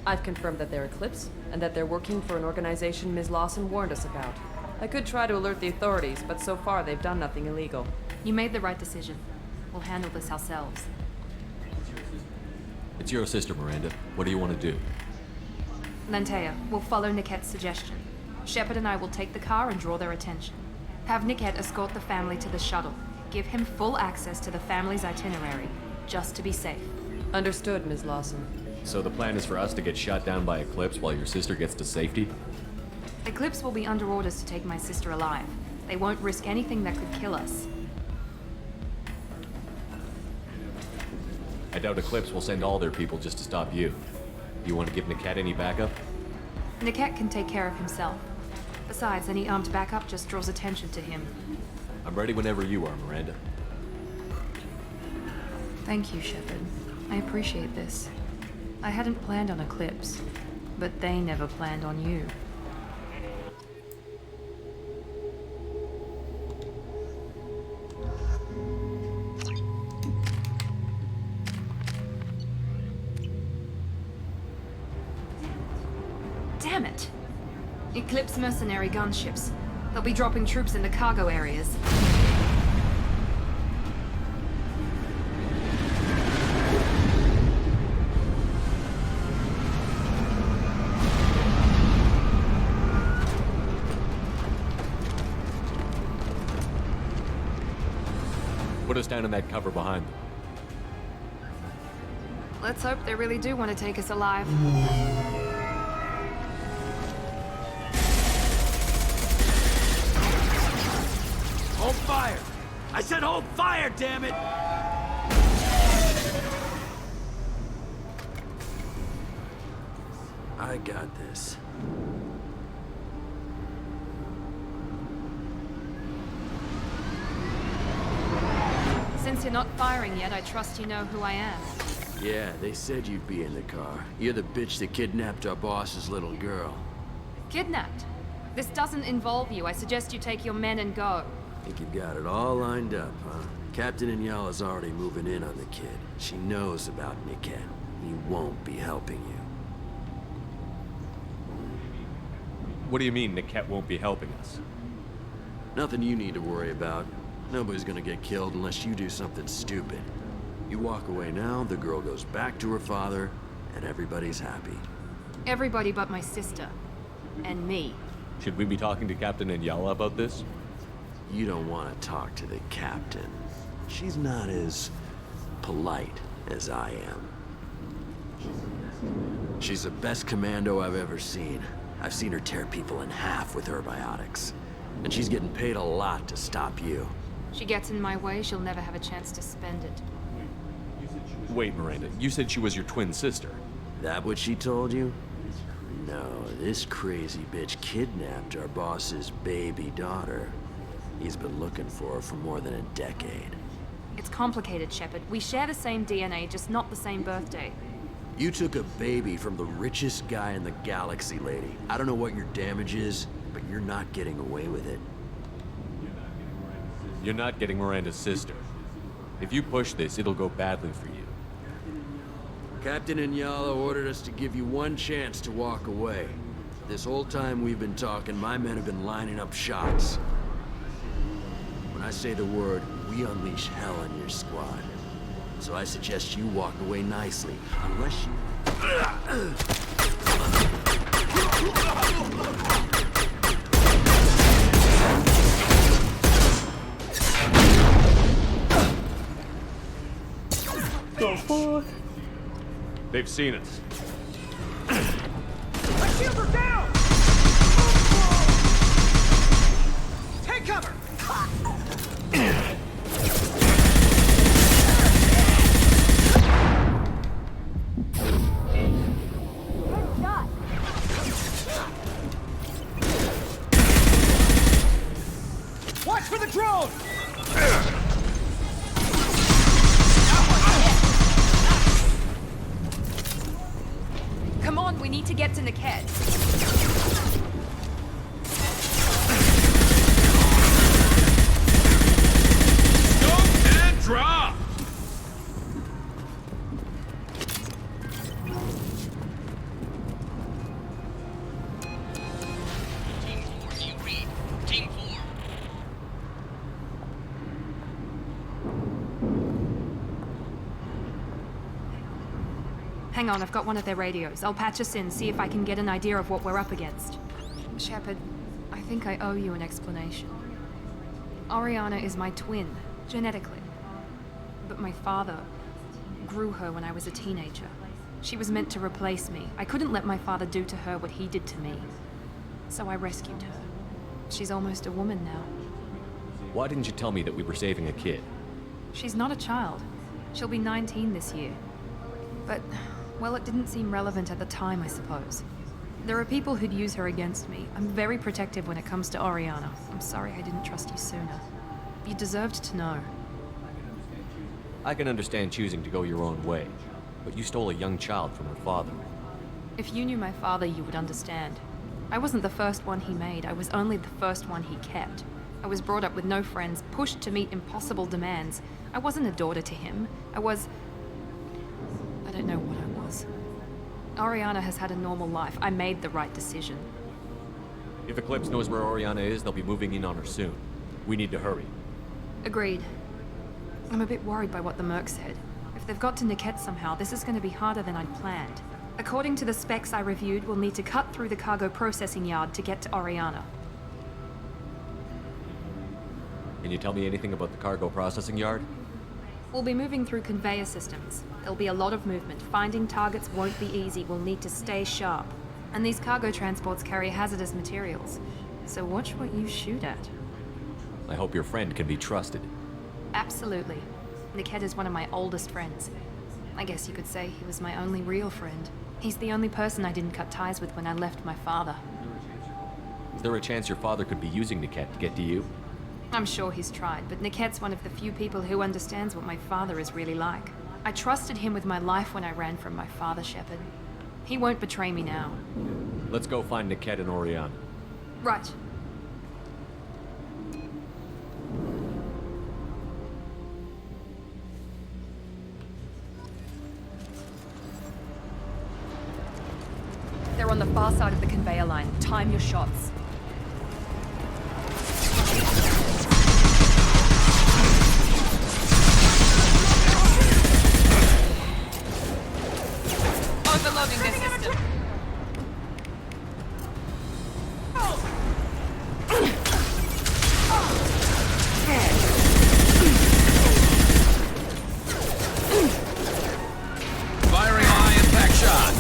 S10: I've confirmed that they're Eclipse, and that they're working for an organization Ms. Lawson warned us about. I could try to alert the authorities, but so far they've done nothing illegal.
S2: You made the right decision. We'll handle this ourselves.
S8: It's your sister, Miranda. What do you want to do?
S2: Lantea, we'll follow Niket's suggestion. Shepard and I will take the car and draw their attention. Have Niket escort the family to the shuttle. Give him full access to the family's itinerary, just to be safe.
S10: Understood, Ms. Lawson.
S8: So the plan is for us to get shot down by Eclipse while your sister gets to safety?
S2: Eclipse will be under orders to take my sister alive. They won't risk anything that could kill us.
S8: I doubt Eclipse will send all their people just to stop you. You want to give Niket any backup?
S2: Niket can take care of himself. Besides, any armed backup just draws attention to him.
S8: I'm ready whenever you are, Miranda.
S2: Thank you, Shepard. I appreciate this. I hadn't planned on Eclipse, but they never planned on you. Damn it! Eclipse mercenary gunships. They'll be dropping troops in the cargo areas.
S8: Put us down in that cover behind them.
S2: Let's hope they really do want to take us alive.
S6: Hold fire! I said hold fire, damn it! I got this.
S2: Since you're not firing yet, I trust you know who I am.
S6: Yeah, they said you'd be in the car. You're the bitch that kidnapped our boss's little girl.
S2: Kidnapped? This doesn't involve you. I suggest you take your men and go.
S6: Think you've got it all lined up, huh? Captain Inyala's already moving in on the kid. She knows about Niket. He won't be helping you.
S8: What do you mean Niket won't be helping us?
S6: Nothing you need to worry about. Nobody's gonna get killed unless you do something stupid. You walk away now, the girl goes back to her father, and everybody's happy.
S2: Everybody but my sister. And me.
S8: Should we be talking to Captain Inyala about this?
S6: You don't want to talk to the captain. She's not as polite as I am. She's the best commando I've ever seen. I've seen her tear people in half with her biotics. And she's getting paid a lot to stop you.
S2: She gets in my way, she'll never have a chance to spend it.
S8: Wait, Miranda, you said she was your twin sister.
S6: That what she told you? No, this crazy bitch kidnapped our boss's baby daughter. He's been looking for her for more than a decade.
S2: It's complicated, Shepard. We share the same DNA, just not the same birthday.
S6: You took a baby from the richest guy in the galaxy, lady. I don't know what your damage is, but you're not getting away with it.
S8: You're not getting Miranda's sister. If you push this, it'll go badly for you.
S6: Captain Inyala ordered us to give you one chance to walk away. This whole time we've been talking, my men have been lining up shots. When I say the word, we unleash hell on your squad. So I suggest you walk away nicely, unless you...
S8: The fuck? They've seen us.
S15: My shields are down! Take cover! Watch for the drone!
S2: Come on, we need to get to Niket. Hang on, I've got one of their radios. I'll patch us in, see if I can get an idea of what we're up against. Shepard, I think I owe you an explanation. Oriana is my twin, genetically. But my father grew her when I was a teenager. She was meant to replace me. I couldn't let my father do to her what he did to me. So I rescued her. She's almost a woman now.
S8: Why didn't you tell me that we were saving a kid?
S2: She's not a child. She'll be 19 this year. But, well, it didn't seem relevant at the time, I suppose. There are people who'd use her against me. I'm very protective when it comes to Oriana. I'm sorry I didn't trust you sooner. You deserved to know.
S8: I can understand choosing to go your own way, but you stole a young child from her father.
S2: If you knew my father, you would understand. I wasn't the first one he made. I was only the first one he kept. I was brought up with no friends, pushed to meet impossible demands. I wasn't a daughter to him. I don't know what I was. Oriana has had a normal life. I made the right decision.
S8: If Eclipse knows where Oriana is, they'll be moving in on her soon. We need to hurry.
S2: Agreed. I'm a bit worried by what the Merc said. If they've got to Niket somehow, this is going to be harder than I'd planned. According to the specs I reviewed, we'll need to cut through the cargo processing yard to get to Oriana.
S8: Can you tell me anything about the cargo processing yard?
S2: We'll be moving through conveyor systems. There'll be a lot of movement. Finding targets won't be easy. We'll need to stay sharp. And these cargo transports carry hazardous materials. So watch what you shoot at.
S8: I hope your friend can be trusted.
S2: Absolutely. Niket is one of my oldest friends. I guess you could say he was my only real friend. He's the only person I didn't cut ties with when I left my father.
S8: Is there a chance your father could be using Niket to get to you?
S2: I'm sure he's tried, but Niket's one of the few people who understands what my father is really like. I trusted him with my life when I ran from my father, Shepard. He won't betray me now.
S8: Let's go find Niket and Oriana.
S2: Right. They're on the far side of the conveyor line. Time your shots. Overloading this system.
S13: Firing a high impact shot.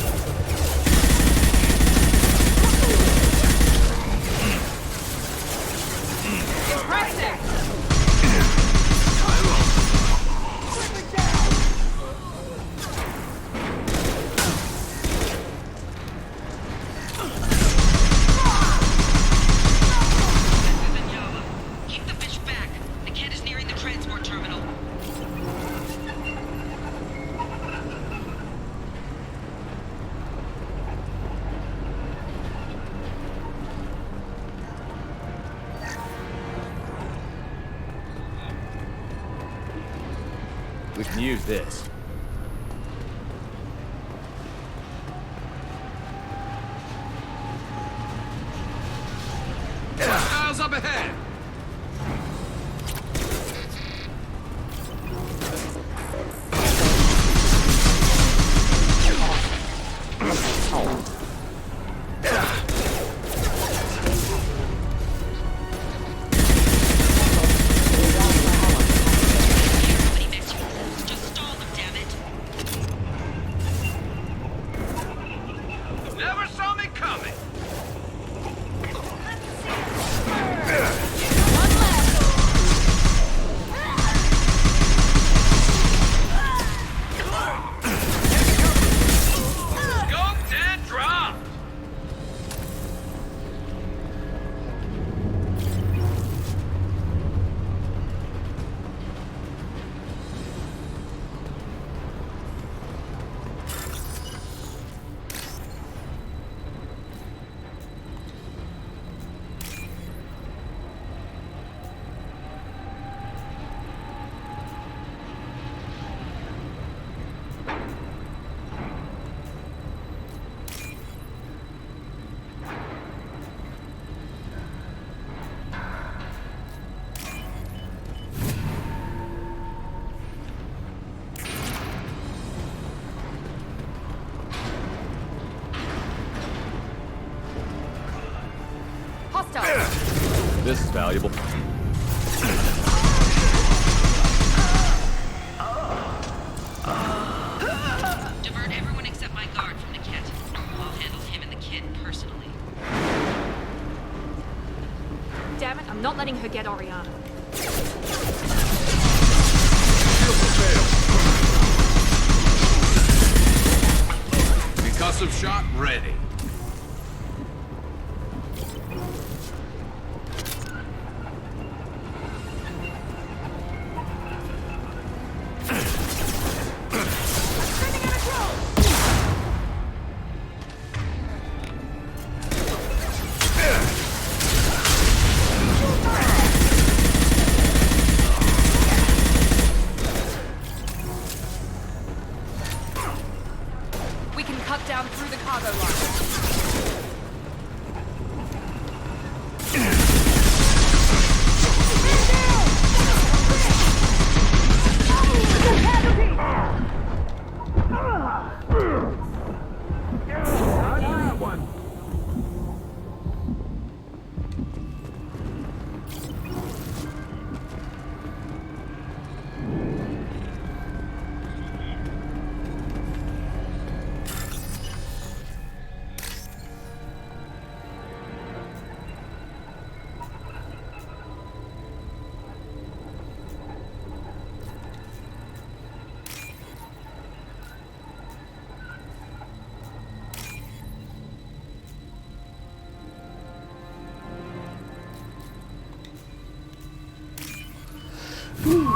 S1: Keep the fish back. The kid is nearing the transport terminal.
S8: We can use this.
S13: Hostiles up ahead.
S1: Just stall them, damn it.
S15: Never saw me coming.
S8: This is valuable.
S2: Divert everyone except my guard from Niket. I'll handle him and the kid personally. Damn it, I'm not letting her get Oriana.
S7: Concussive shot ready.
S2: We can cut down through the cargo line.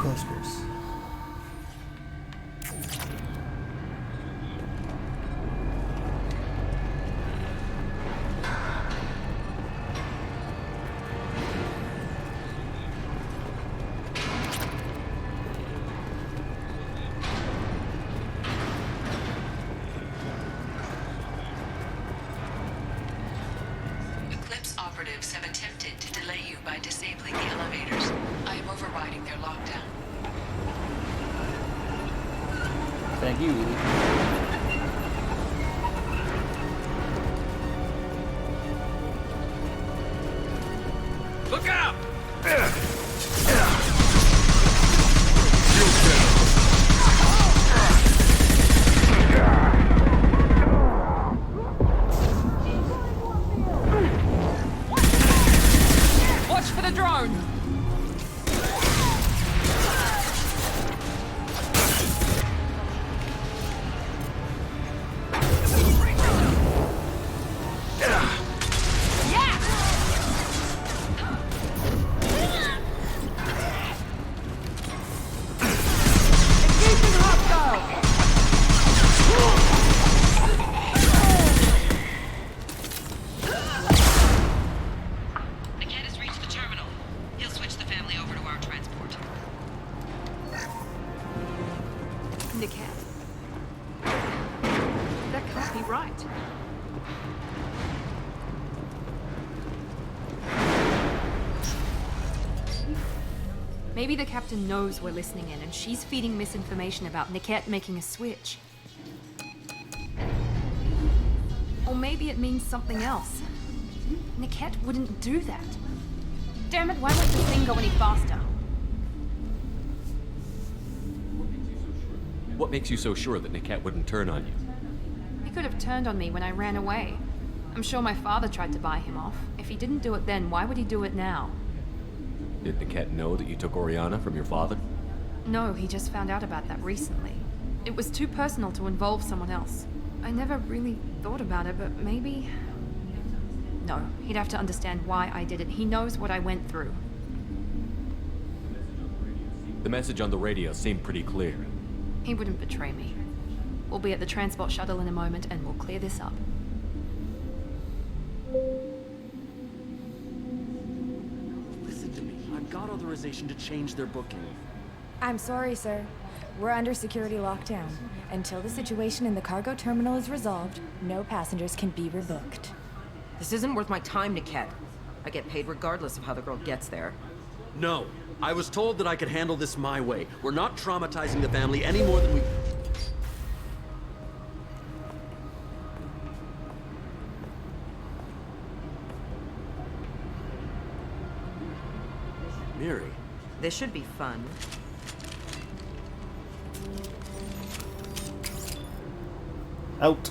S5: That's gross.
S21: Eclipse operatives have attempted to delay you by disabling the elevators. I am overriding their lockdown.
S5: Thank you.
S7: Look out!
S2: Watch for the drone! Niket has reached the terminal. He'll switch the family over to our transport. Niket? That can't be right. Maybe the captain knows we're listening in and she's feeding misinformation about Niket making a switch. Or maybe it means something else. Niket wouldn't do that. Damn it, why won't the thing go any faster?
S8: What makes you so sure that Niket wouldn't turn on you?
S2: He could have turned on me when I ran away. I'm sure my father tried to buy him off. If he didn't do it then, why would he do it now?
S8: Did Niket know that you took Oriana from your father?
S2: No, he just found out about that recently. It was too personal to involve someone else. I never really thought about it, but maybe... No, he'd have to understand why I did it. He knows what I went through.
S8: The message on the radio seemed pretty clear.
S2: He wouldn't betray me. We'll be at the transport shuttle in a moment and we'll clear this up.
S16: Listen to me. I've got authorization to change their booking.
S18: I'm sorry, sir. We're under security lockdown. Until the situation in the cargo terminal is resolved, no passengers can be rebooked.
S9: This isn't worth my time, Niket. I get paid regardless of how the girl gets there.
S16: No. I was told that I could handle this my way. We're not traumatizing the family any more than we... Miri.
S9: This should be fun.
S5: Out.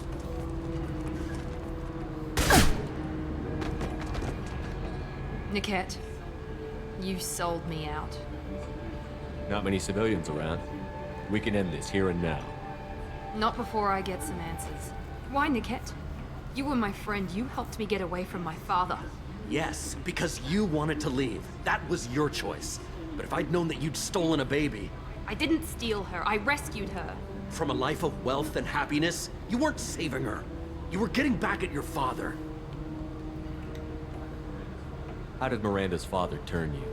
S2: Niket, you sold me out.
S8: Not many civilians around. We can end this here and now.
S2: Not before I get some answers. Why, Niket? You were my friend. You helped me get away from my father.
S16: Yes, because you wanted to leave. That was your choice. But if I'd known that you'd stolen a baby...
S2: I didn't steal her. I rescued her.
S16: From a life of wealth and happiness, you weren't saving her. You were getting back at your father.
S8: How did Miranda's father turn you?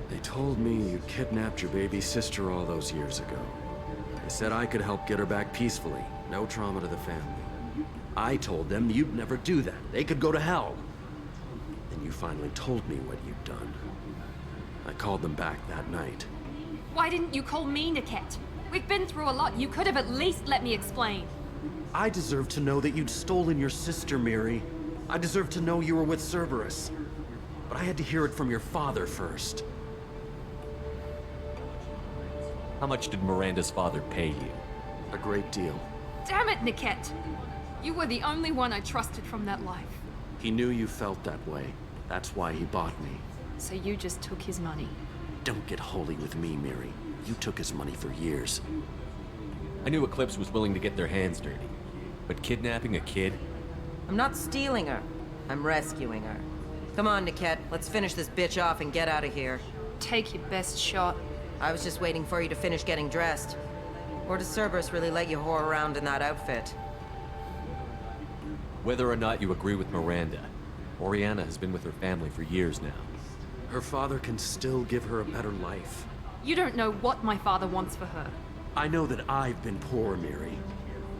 S16: They told me you kidnapped your baby sister all those years ago. They said I could help get her back peacefully. No trauma to the family. I told them you'd never do that. They could go to hell. Then you finally told me what you'd done. I called them back that night.
S2: Why didn't you call me, Niket? We've been through a lot. You could have at least let me explain.
S16: I deserve to know that you'd stolen your sister, Miri. I deserve to know you were with Cerberus. But I had to hear it from your father first.
S8: How much did Miranda's father pay you?
S16: A great deal.
S2: Damn it, Niket! You were the only one I trusted from that life.
S16: He knew you felt that way. That's why he bought me.
S2: So you just took his money.
S16: Don't get holy with me, Miri. You took his money for years.
S8: I knew Eclipse was willing to get their hands dirty. But kidnapping a kid?
S9: I'm not stealing her. I'm rescuing her. Come on, Niket. Let's finish this bitch off and get out of here.
S2: Take your best shot.
S9: I was just waiting for you to finish getting dressed. Or does Cerberus really let you whore around in that outfit?
S8: Whether or not you agree with Miranda, Oriana has been with her family for years now.
S16: Her father can still give her a better life.
S2: You don't know what my father wants for her.
S16: I know that I've been poor, Miri.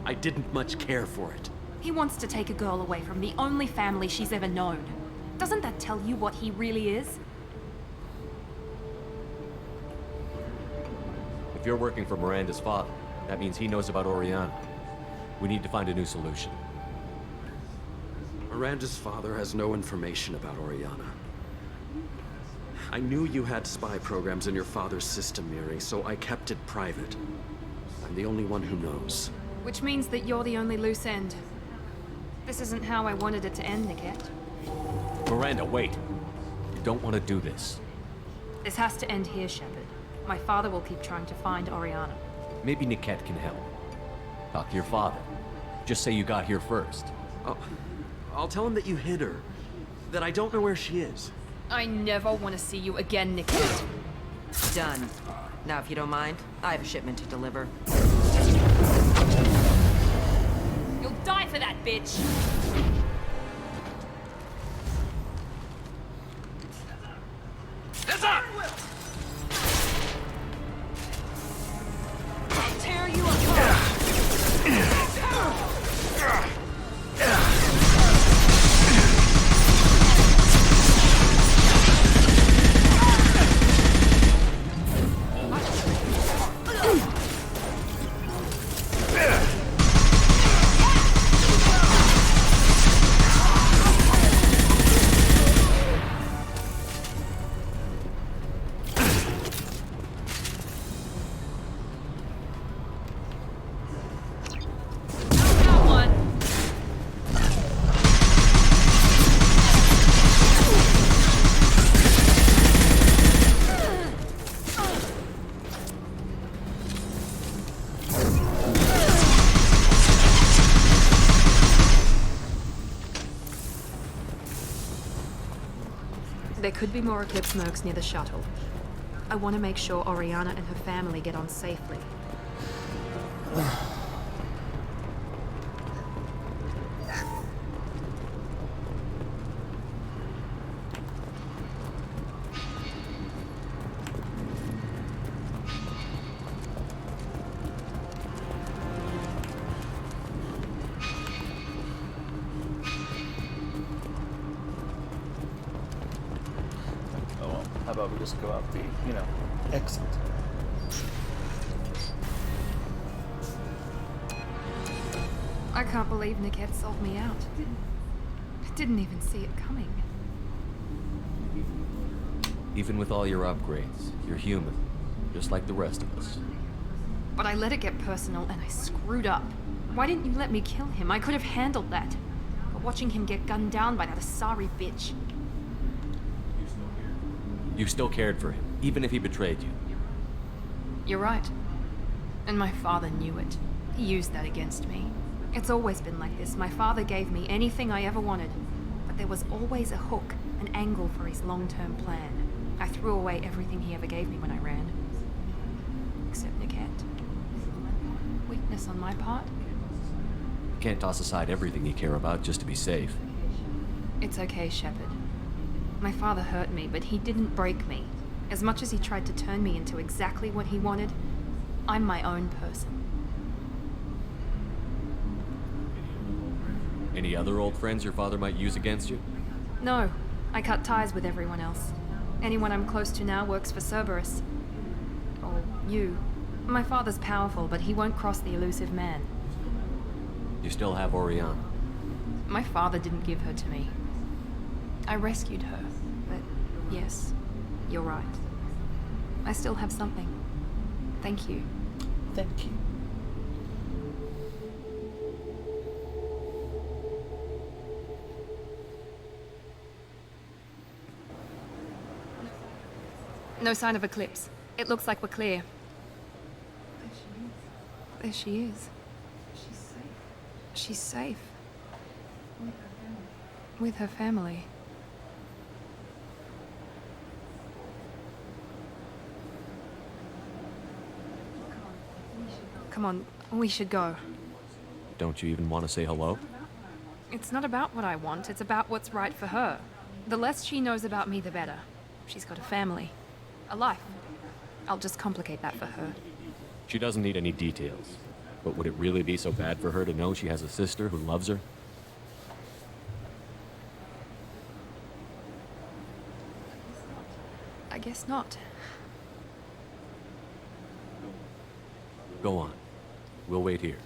S16: I didn't much care for it.
S2: He wants to take a girl away from the only family she's ever known. Doesn't that tell you what he really is?
S8: If you're working for Miranda's father, that means he knows about Oriana. We need to find a new solution.
S16: Miranda's father has no information about Oriana. I knew you had spy programs in your father's system, Miri, so I kept it private. I'm the only one who knows.
S2: Which means that you're the only loose end. This isn't how I wanted it to end, Niket.
S8: Miranda, wait! You don't want to do this.
S2: This has to end here, Shepard. My father will keep trying to find Oriana.
S8: Maybe Niket can help. Talk to your father. Just say you got here first.
S16: I'll tell him that you hid her. That I don't know where she is.
S2: I never want to see you again, Niket.
S9: Done. Now, if you don't mind, I have a shipment to deliver.
S2: You'll die for that, bitch!
S16: That's up!
S2: I'll tear you apart! There could be more Eclipse mercs near the shuttle. I want to make sure Oriana and her family get on safely.
S5: How about we just go out the, exit?
S2: I can't believe Niket sold me out. I didn't even see it coming.
S8: Even with all your upgrades, you're human, just like the rest of us.
S2: But I let it get personal and I screwed up. Why didn't you let me kill him? I could have handled that. But watching him get gunned down by that Asari bitch.
S8: You still cared for him, even if he betrayed you.
S2: You're right. And my father knew it. He used that against me. It's always been like this. My father gave me anything I ever wanted. But there was always a hook, an angle for his long-term plan. I threw away everything he ever gave me when I ran. Except Niket. Weakness on my part?
S8: You can't toss aside everything you care about just to be safe.
S2: It's okay, Shepard. My father hurt me, but he didn't break me. As much as he tried to turn me into exactly what he wanted, I'm my own person.
S8: Any other old friends your father might use against you?
S2: No, I cut ties with everyone else. Anyone I'm close to now works for Cerberus. Or you. My father's powerful, but he won't cross the elusive man.
S8: You still have Oriana.
S2: My father didn't give her to me. I rescued her, but yes, you're right. I still have something. Thank you.
S5: Thank you.
S2: No sign of Eclipse. It looks like we're clear. There she is. She's safe. She's safe. With her family. Come on, we should go.
S8: Don't you even want to say hello?
S2: It's not about what I want, it's about what's right for her. The less she knows about me, the better. She's got a family. A life. I'll just complicate that for her.
S8: She doesn't need any details. But would it really be so bad for her to know she has a sister who loves her?
S2: I guess not.
S8: Go on. We'll wait here.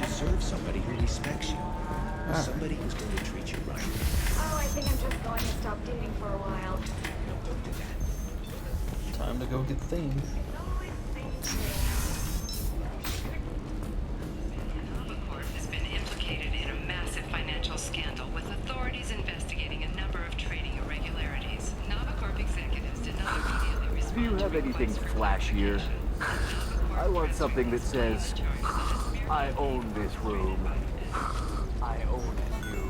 S3: Serve somebody who respects you. Somebody who's going to treat you right.
S18: Oh, I think I'm just going to stop dating for a while.
S3: No, don't do that.
S5: Time to go get things.
S1: Navicorp has been implicated in a massive financial scandal with authorities investigating a number of trading irregularities. Navicorp executives did not immediately respond.
S4: Do you have anything flashier? I want something that says, I own this room. I own you.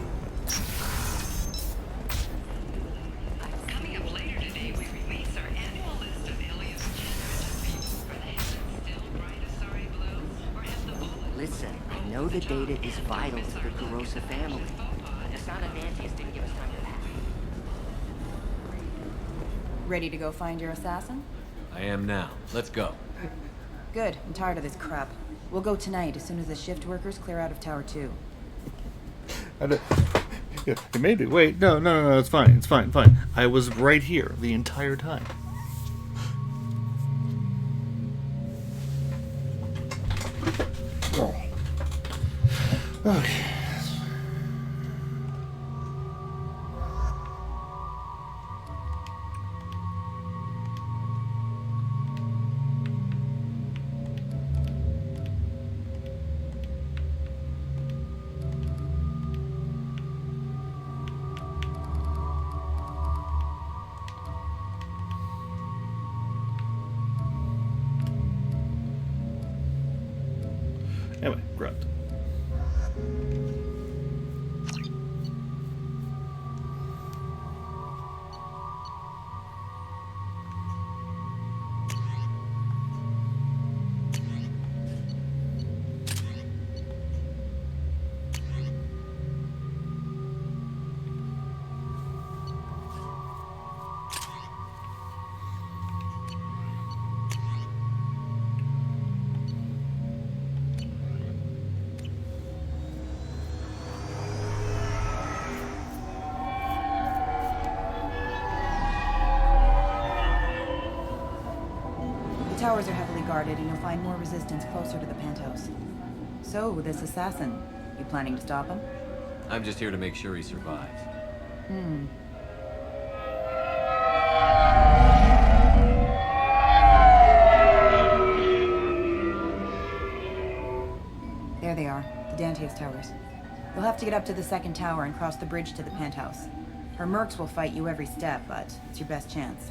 S1: Coming up later today, we release our annual list of alias generative people. Are the heavens still bright Asari blue? Or have the bullets...
S23: Listen, I know the data is vital to the Garosa family. Asana Nantius didn't give us time to pack.
S9: Ready to go find your assassin?
S8: I am now. Let's go.
S9: Good. I'm tired of this crap. We'll go tonight as soon as the shift workers clear out of Tower 2.
S5: Yeah, maybe. Wait, no, it's fine. It's fine. I was right here the entire time. Okay. Anyway, grunt.
S7: The towers are heavily guarded, and you'll find more resistance closer to the penthouse. So, this assassin, you planning to stop him?
S8: I'm just here to make sure he survives.
S7: There they are, the Dante's towers. You'll have to get up to the second tower and cross the bridge to the penthouse. Her mercs will fight you every step, but it's your best chance.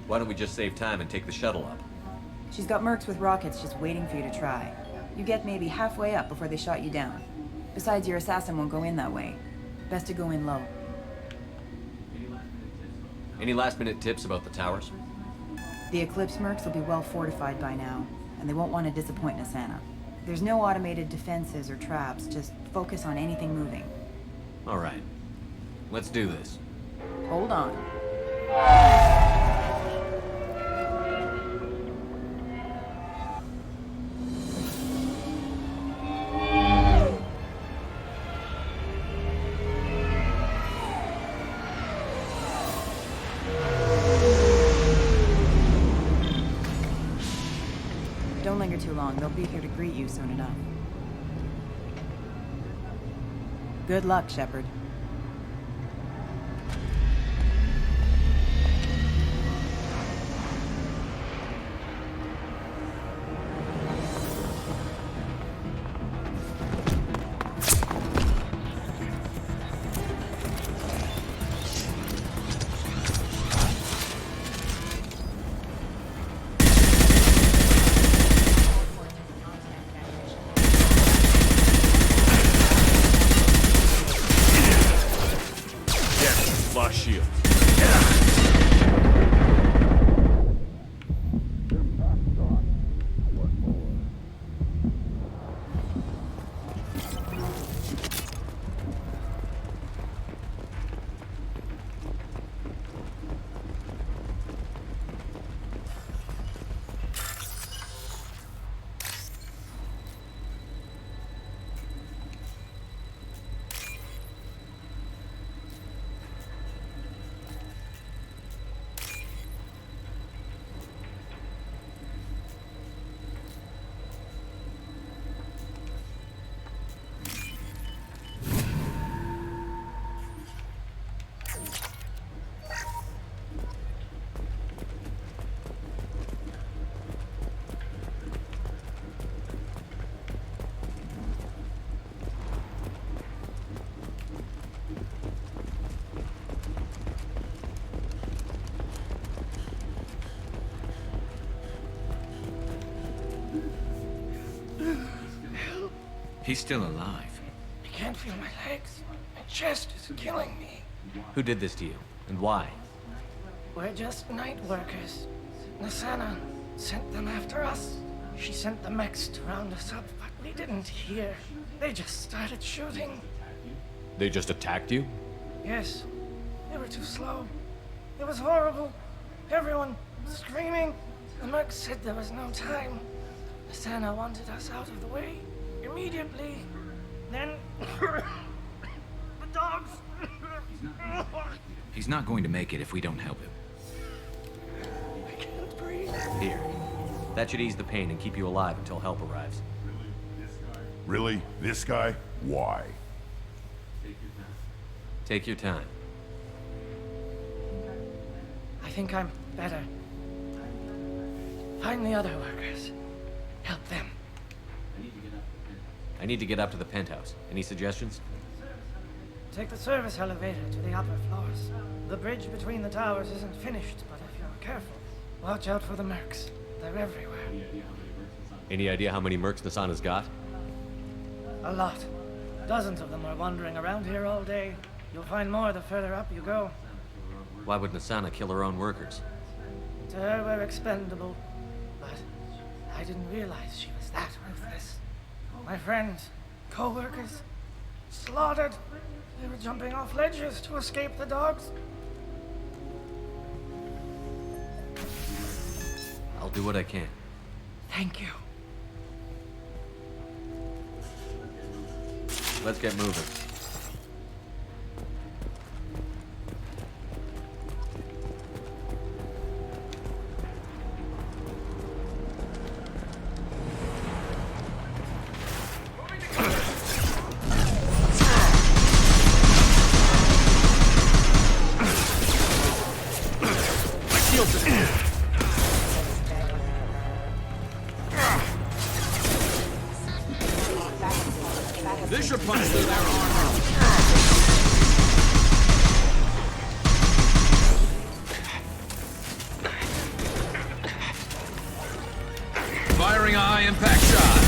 S8: Why don't we just save time and take the shuttle up?
S7: She's got mercs with rockets just waiting for you to try. You get maybe halfway up before they shot you down. Besides, your assassin won't go in that way. Best to go in low.
S8: Any last-minute tips about the towers?
S7: The Eclipse mercs will be well fortified by now, and they won't want to disappoint Nasana. There's no automated defenses or traps, just focus on anything moving.
S8: All right. Let's do this.
S7: Hold on. Don't linger too long. They'll be here to greet you soon enough. Good luck, Shepard.
S16: Shield.
S17: He's still alive.
S11: I can't feel my legs. My chest is killing me.
S8: Who did this to you, and why?
S11: We're just night workers. Nasana sent them after us. She sent the mechs to round us up, but we didn't hear. They just started shooting.
S8: They just attacked you?
S11: Yes, they were too slow. It was horrible. Everyone screaming. The mechs said there was no time. Nasana wanted us out of the way. Immediately. Then the dogs.
S13: He's not going to make it if we don't help him.
S11: I can't breathe.
S8: Here. That should ease the pain and keep you alive until help arrives.
S12: Really? This guy? Why?
S8: Take your time.
S11: I think I'm better. Find the other workers. Help them.
S8: I need to get up to the penthouse. Any suggestions?
S11: Take the service elevator to the upper floors. The bridge between the towers isn't finished, but if you're careful, watch out for the mercs. They're everywhere.
S8: Any idea how many mercs Nasana's got?
S11: A lot. Dozens of them are wandering around here all day. You'll find more the further up you go.
S8: Why would Nasana kill her own workers?
S11: To her, we're expendable. But I didn't realize she was that ruthless. My friends, co-workers, slaughtered. They were jumping off ledges to escape the dogs.
S8: I'll do what I can.
S11: Thank you.
S8: Let's get moving.
S17: This should punch through their armor. Firing a high-impact shot.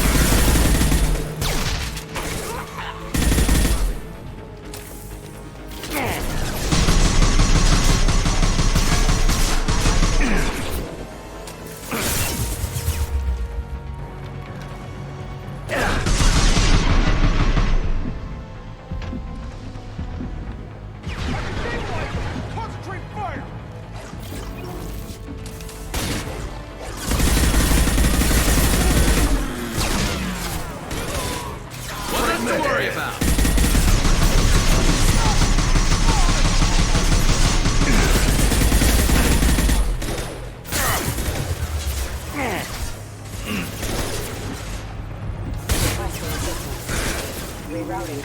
S23: Rerouting.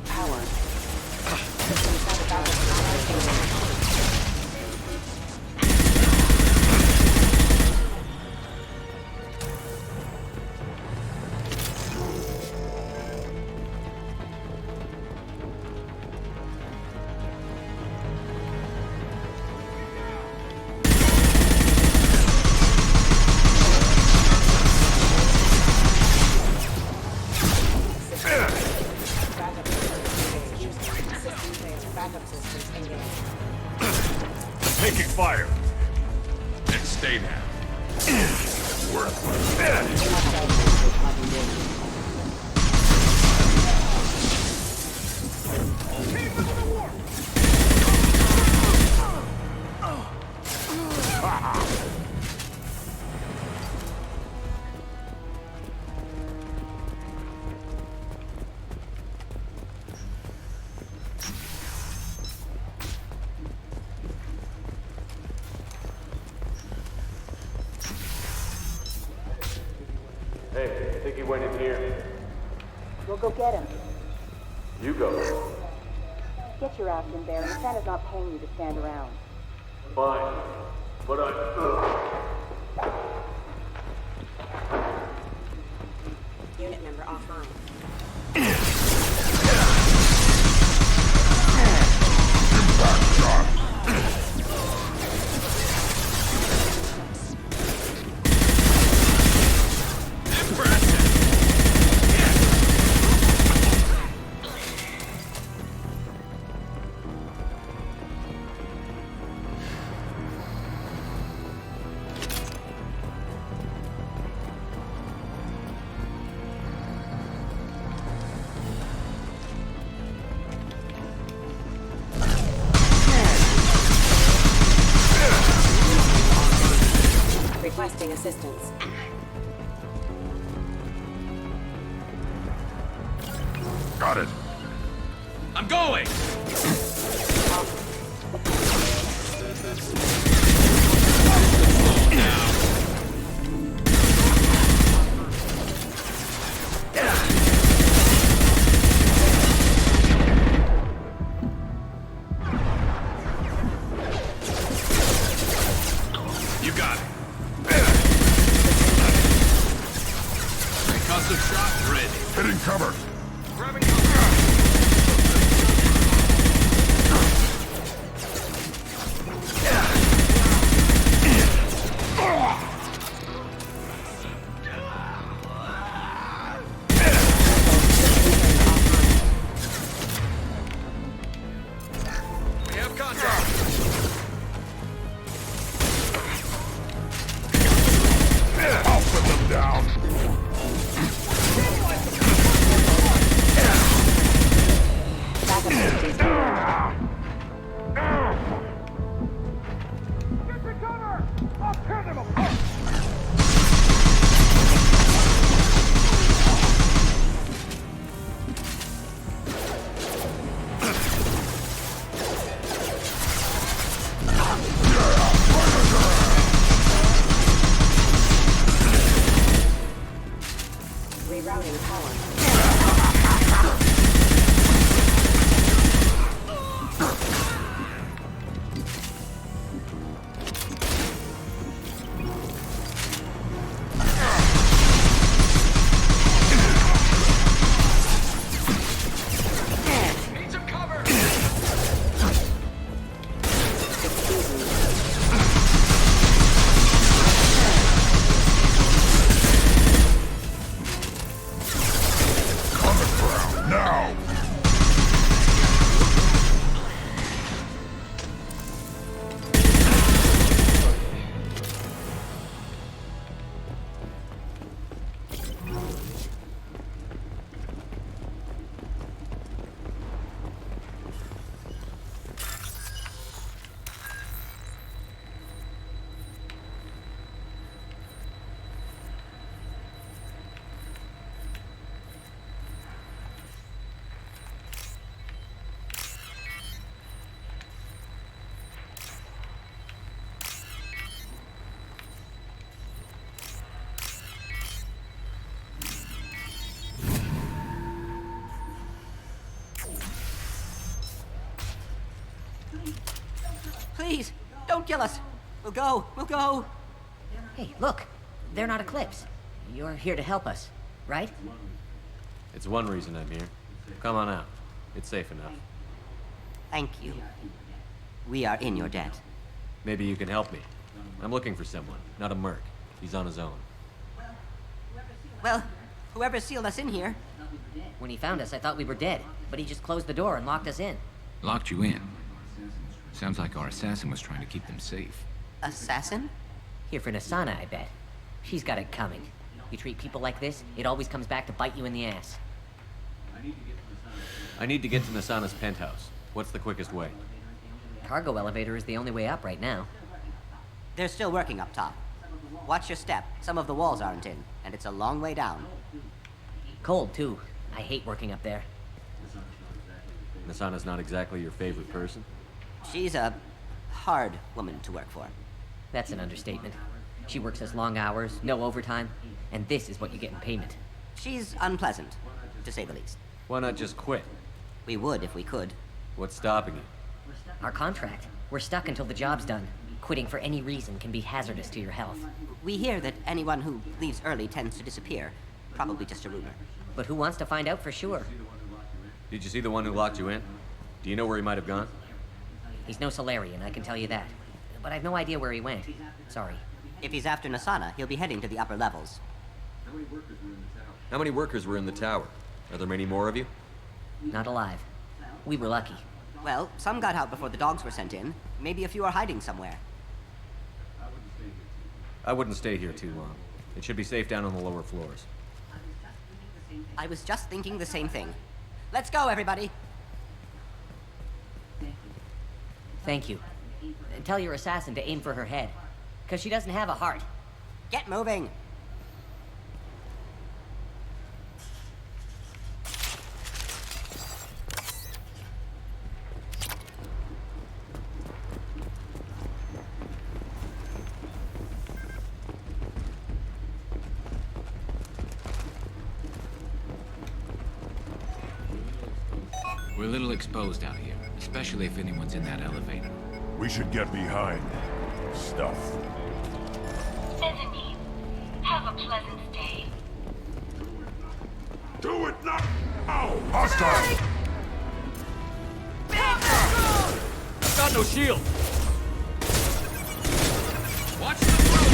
S23: Power.
S12: Taking fire. And stay down.
S14: Hey, I think he went in here.
S19: We'll go get him.
S14: You go.
S19: Get your ass in there, and Santa's not paying you to stand around.
S14: Fine. But
S19: Unit member offline. Requesting assistance.
S12: I'll put them down.
S23: Rerouting power.
S12: Need some cover! Common ground, now!
S23: Please, don't kill us. We'll go. We'll go. Hey, look. They're not Eclipse. You're here to help us, right?
S8: It's one reason I'm here. Come on out. It's safe enough.
S23: Thank you. We are in your debt.
S8: Maybe you can help me. I'm looking for someone, not a merc. He's on his own.
S23: Well, whoever sealed us in here. When he found us, I thought we were dead, but he just closed the door and locked us in.
S13: Locked you in. Sounds like our assassin was trying to keep them safe.
S23: Assassin? Here for Nasana, I bet. She's got it coming. You treat people like this, it always comes back to bite you in the ass.
S8: I need to get to Nasana's penthouse. What's the quickest way?
S23: Cargo elevator is the only way up right now. They're still working up top. Watch your step. Some of the walls aren't in, and it's a long way down. Cold, too. I hate working up there.
S8: Nasana's not exactly your favorite person?
S23: She's a hard woman to work for. That's an understatement. She works as long hours, no overtime, and this is what you get in payment. She's unpleasant, to say the least.
S8: Why not just quit?
S23: We would if we could.
S8: What's stopping you?
S23: Our contract. We're stuck until the job's done. Quitting for any reason can be hazardous to your health. We hear that anyone who leaves early tends to disappear. Probably just a rumor. But who wants to find out for sure?
S8: Did you see the one who locked you in? Do you know where he might have gone?
S23: He's no Solarian, I can tell you that. But I've no idea where he went. Sorry. If he's after Nasana, he'll be heading to the upper levels.
S8: How many workers were in the tower? Are there many more of you?
S23: Not alive. We were lucky. Well, some got out before the dogs were sent in. Maybe a few are hiding somewhere.
S8: I wouldn't stay here too long. It should be safe down on the lower floors.
S23: I was just thinking the same thing. Let's go, everybody! Thank you. And tell your assassin to aim for her head. Because she doesn't have a heart. Get moving!
S13: We're a little exposed out here, especially if anyone's in that elevator.
S12: We should get behind stuff.
S10: Bethany, have a pleasant day.
S12: Do it now! Hostile!
S8: I've got no shield!
S12: Watch the road!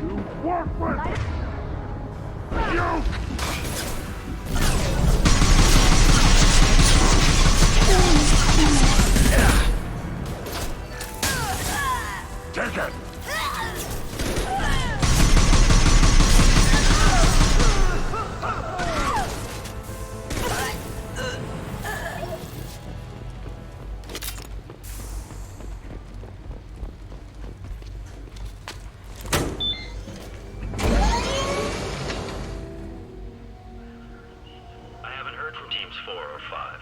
S12: You worthless! You!
S6: teams 4 or 5.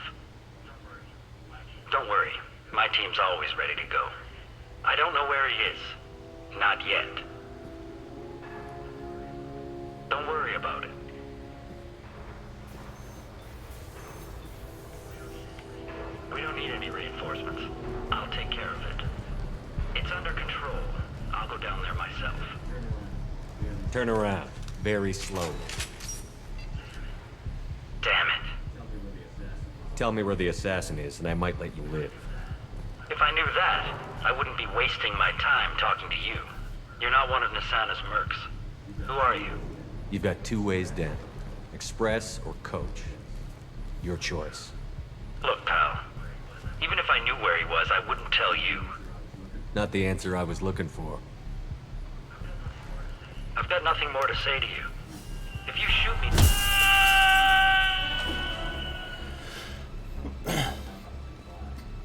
S6: Don't worry, my team's always ready to go. I don't know where he is. Not yet. Don't worry about it. We don't need any reinforcements. I'll take care of it. It's under control. I'll go down there myself.
S8: Turn around, very slowly.
S6: Damn it.
S8: Tell me where the assassin is, and I might let you live.
S6: If I knew that, I wouldn't be wasting my time talking to you. You're not one of Nasana's mercs. Who are you?
S8: You've got 2 ways down. Express or coach. Your choice.
S6: Look, pal. Even if I knew where he was, I wouldn't tell you.
S8: Not the answer I was looking for.
S6: I've got nothing more to say to you. If you shoot me...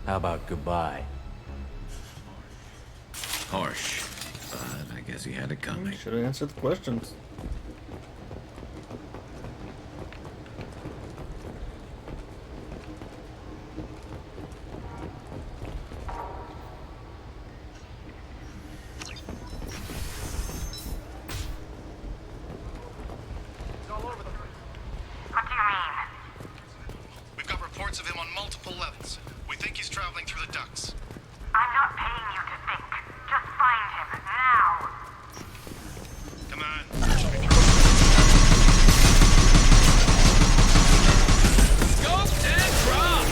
S8: How about goodbye?
S13: Harsh, but I guess he had it coming.
S5: Should have answered the questions.
S10: What do you mean?
S20: We've got reports of him on multiple levels. We think he's traveling through the ducts.
S10: I'm not paying you to think. Just find him, now.
S20: Come on. That should be through. Scoped and dropped!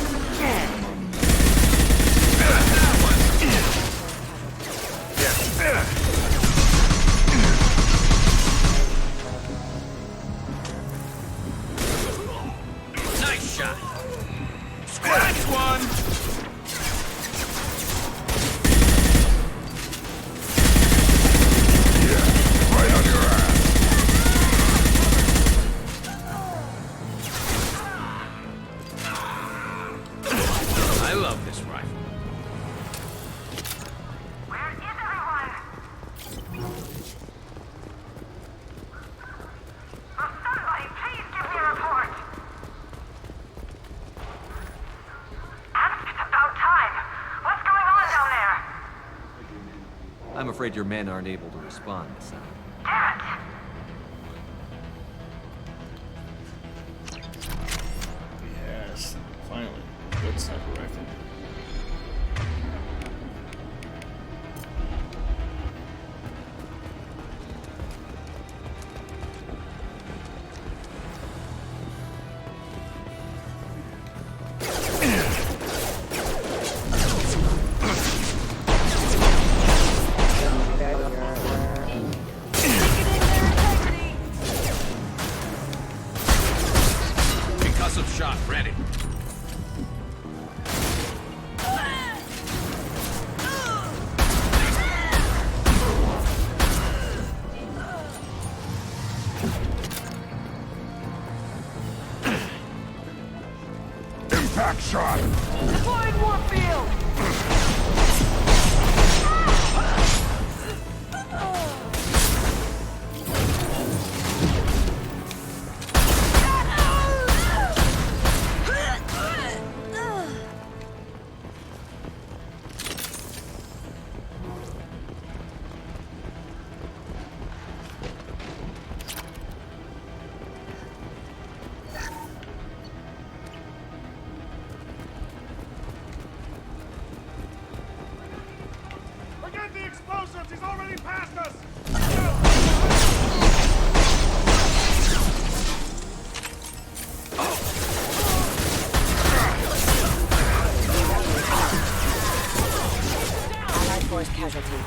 S20: Nice shot! Scratch one!
S12: Right on your ass.
S15: I love this rifle.
S10: Where is everyone? Oh, somebody, please give me a report. It's about time. What's going on down there?
S8: I'm afraid your men aren't able to respond, son.
S10: Damn it!
S5: Yes, finally. Good sniper rifle.
S15: Concussive shot ready.
S12: Impact shot.
S10: Deploying Warfield!
S20: Forget the explosives! He's already past us!
S19: Allied force casualty.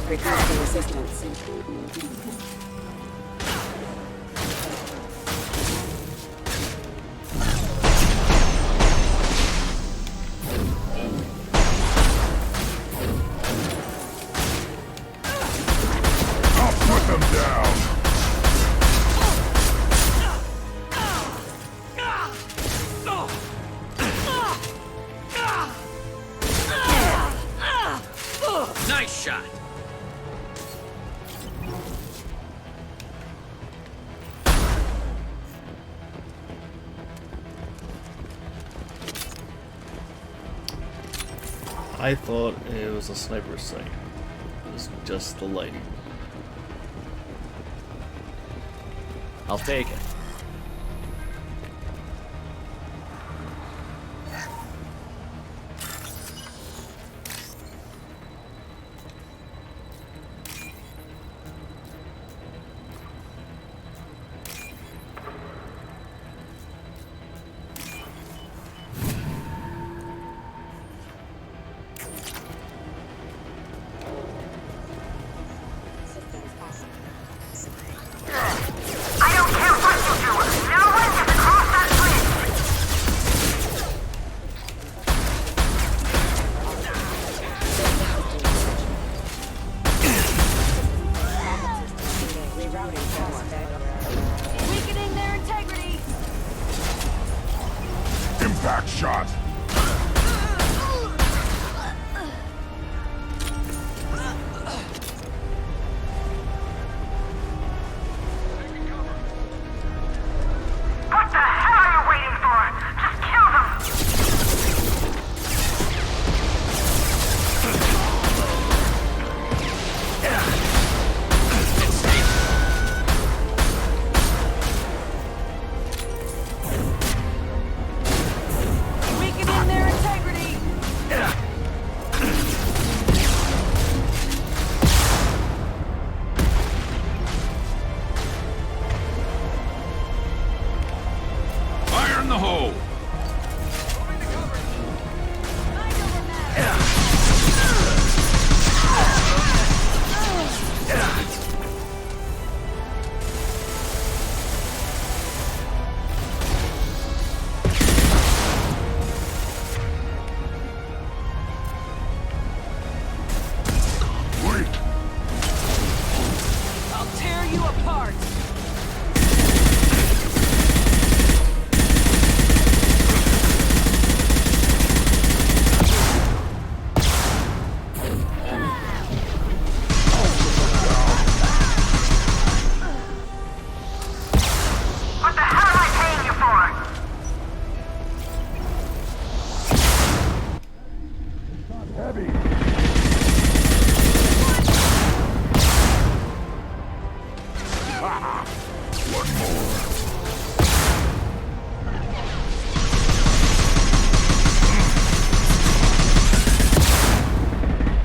S19: Requesting assistance.
S12: I'll put them down.
S15: Nice shot.
S5: I thought it was a sniper sight. It was just the lighting. I'll take it.
S18: Weakening their integrity!
S12: Impact shot!
S10: What the hell are you waiting for? Just kill them!
S18: Weakening their integrity!
S12: Fire in the hole!
S18: I'll tear you apart!
S10: What the hell am I paying you for?
S12: One more.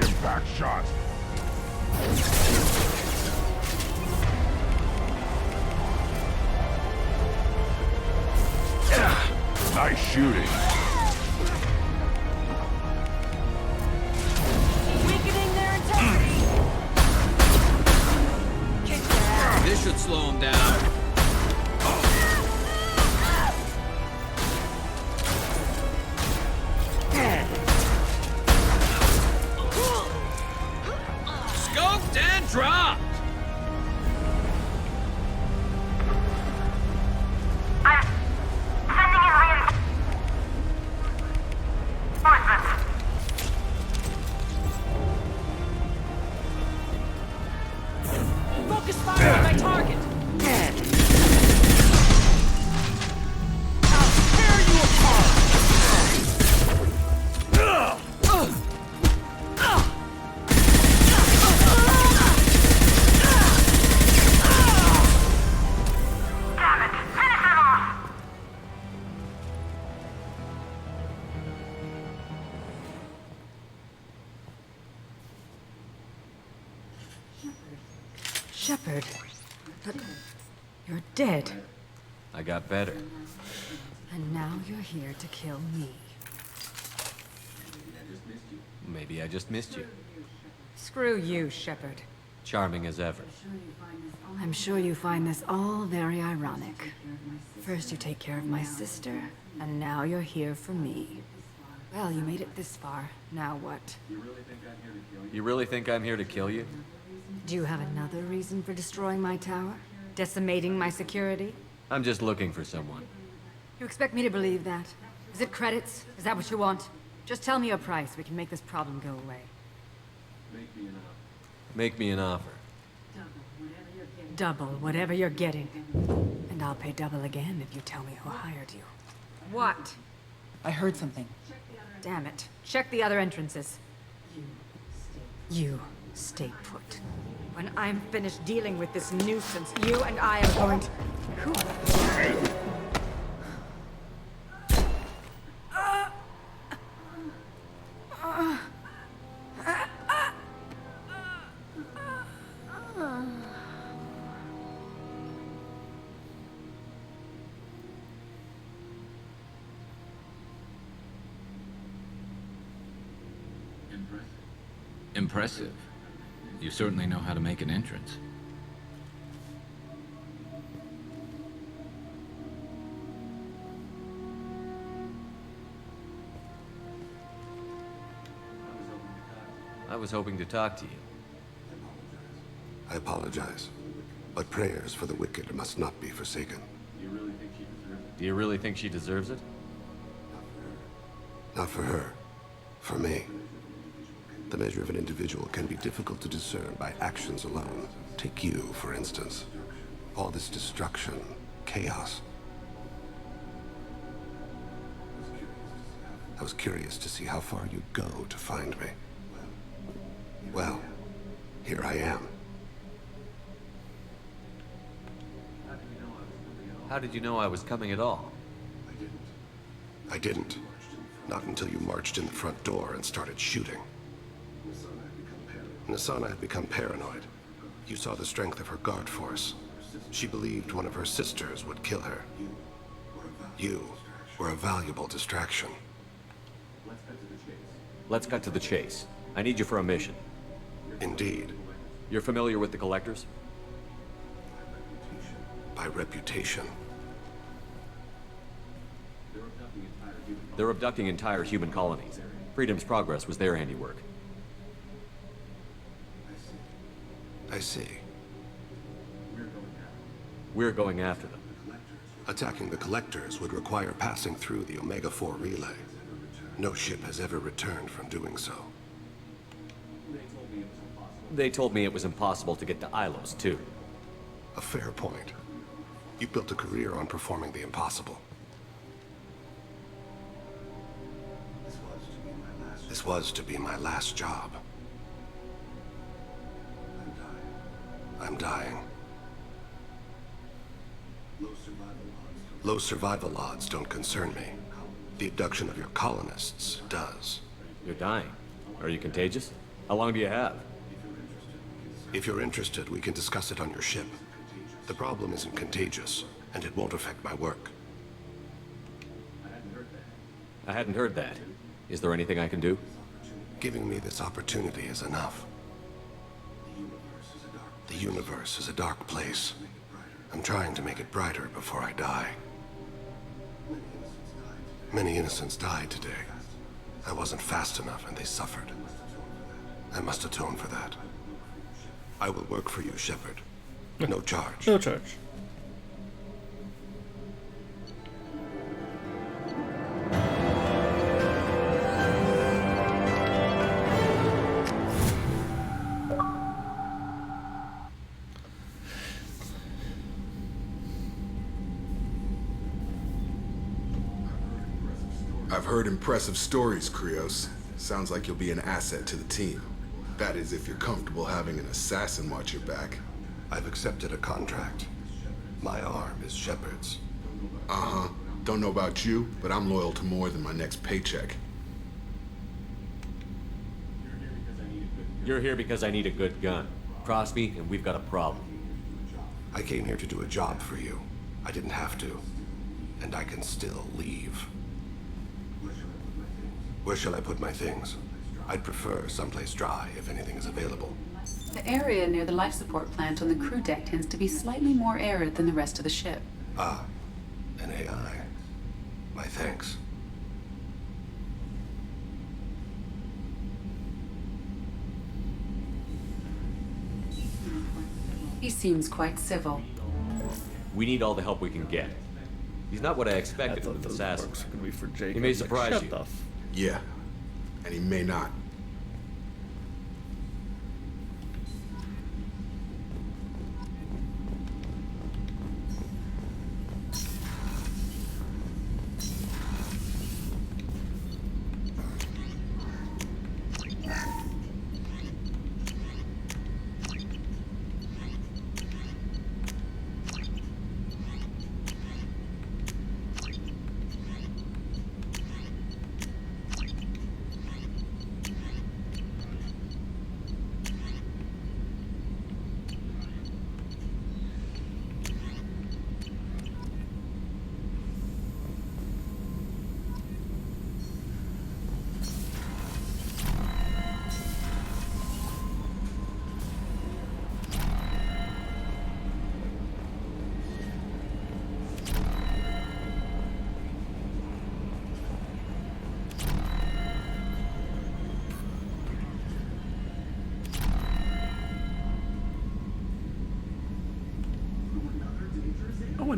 S12: Impact shot! Nice shooting.
S18: Weakening their integrity! Kick their ass!
S16: This should slow him down. Scoped and dropped!
S10: I'm sending in reinforcements.
S18: Focus fire on my target! I'll tear you apart!
S10: Damn it! Finish him off!
S7: Shepard. But you're dead.
S8: I got better.
S7: And now you're here to kill me.
S8: Maybe I just missed you.
S7: Screw you, Shepard.
S8: Charming as ever.
S7: I'm sure you find this all very ironic. First you take care of my sister, and now you're here for me. Well, you made it this far. Now what?
S8: You really think I'm here to kill you?
S7: Do you have another reason for destroying my tower? Decimating my security?
S8: I'm just looking for someone.
S7: You expect me to believe that? Is it credits? Is that what you want? Just tell me your price. We can make this problem go away.
S8: Make me an offer.
S7: Double whatever you're getting. And I'll pay double again if you tell me who hired you. What?
S2: I heard something.
S7: Damn it. Check the other entrances. You stay put. When I'm finished dealing with this nuisance, you and I are going to... Who are you?
S13: Impressive. You certainly know how to make an entrance.
S8: I was hoping to talk to you.
S21: I apologize, but prayers for the wicked must not be forsaken.
S8: Do you really think she deserves it?
S21: Not for her. For me. The measure of an individual can be difficult to discern by actions alone. Take you, for instance. All this destruction, chaos. I was curious to see how far you'd go to find me. Well, here I am.
S8: How did you know I was coming at all?
S21: I didn't. Not until you marched in the front door and started shooting. Nasana had become paranoid. You saw the strength of her guard force. She believed one of her sisters would kill her. You were a valuable distraction.
S8: Let's cut to the chase. I need you for a mission.
S21: Indeed.
S8: You're familiar with the Collectors?
S21: By reputation.
S8: They're abducting entire human colonies. Freedom's Progress was their handiwork.
S21: I see.
S8: We're going after them.
S21: Attacking the Collectors would require passing through the Omega-4 relay. No ship has ever returned from doing so.
S8: They told me it was impossible to get to Ilos, too.
S21: A fair point. You built a career on performing the impossible. This was to be my last job. I'm dying. Low survival odds don't concern me. The abduction of your colonists does.
S8: You're dying. Are you contagious? How long do you have?
S21: If you're interested, we can discuss it on your ship. The problem isn't contagious, and it won't affect my work.
S8: I hadn't heard that. Is there anything I can do?
S21: Giving me this opportunity is enough. The universe is a dark place. I'm trying to make it brighter before I die. Many innocents died today. I wasn't fast enough and they suffered. I must atone for that. I will work for you, Shepard. No charge.
S5: No charge.
S22: I've heard impressive stories, Krios. Sounds like you'll be an asset to the team. That is, if you're comfortable having an assassin watch your back.
S21: I've accepted a contract. My arm is Shepard's.
S22: Uh-huh. Don't know about you, but I'm loyal to more than my next paycheck.
S8: You're here because I need a good gun. Cross me, and we've got a problem.
S21: I came here to do a job for you. I didn't have to. And I can still leave. Where shall I put my things? I'd prefer someplace dry if anything is available.
S24: The area near the life support plant on the crew deck tends to be slightly more arid than the rest of the ship.
S21: Ah, an AI. My thanks.
S24: He seems quite civil.
S8: We need all the help we can get. He's not what I expected from an assassin. He may surprise you.
S22: Yeah, and he may not.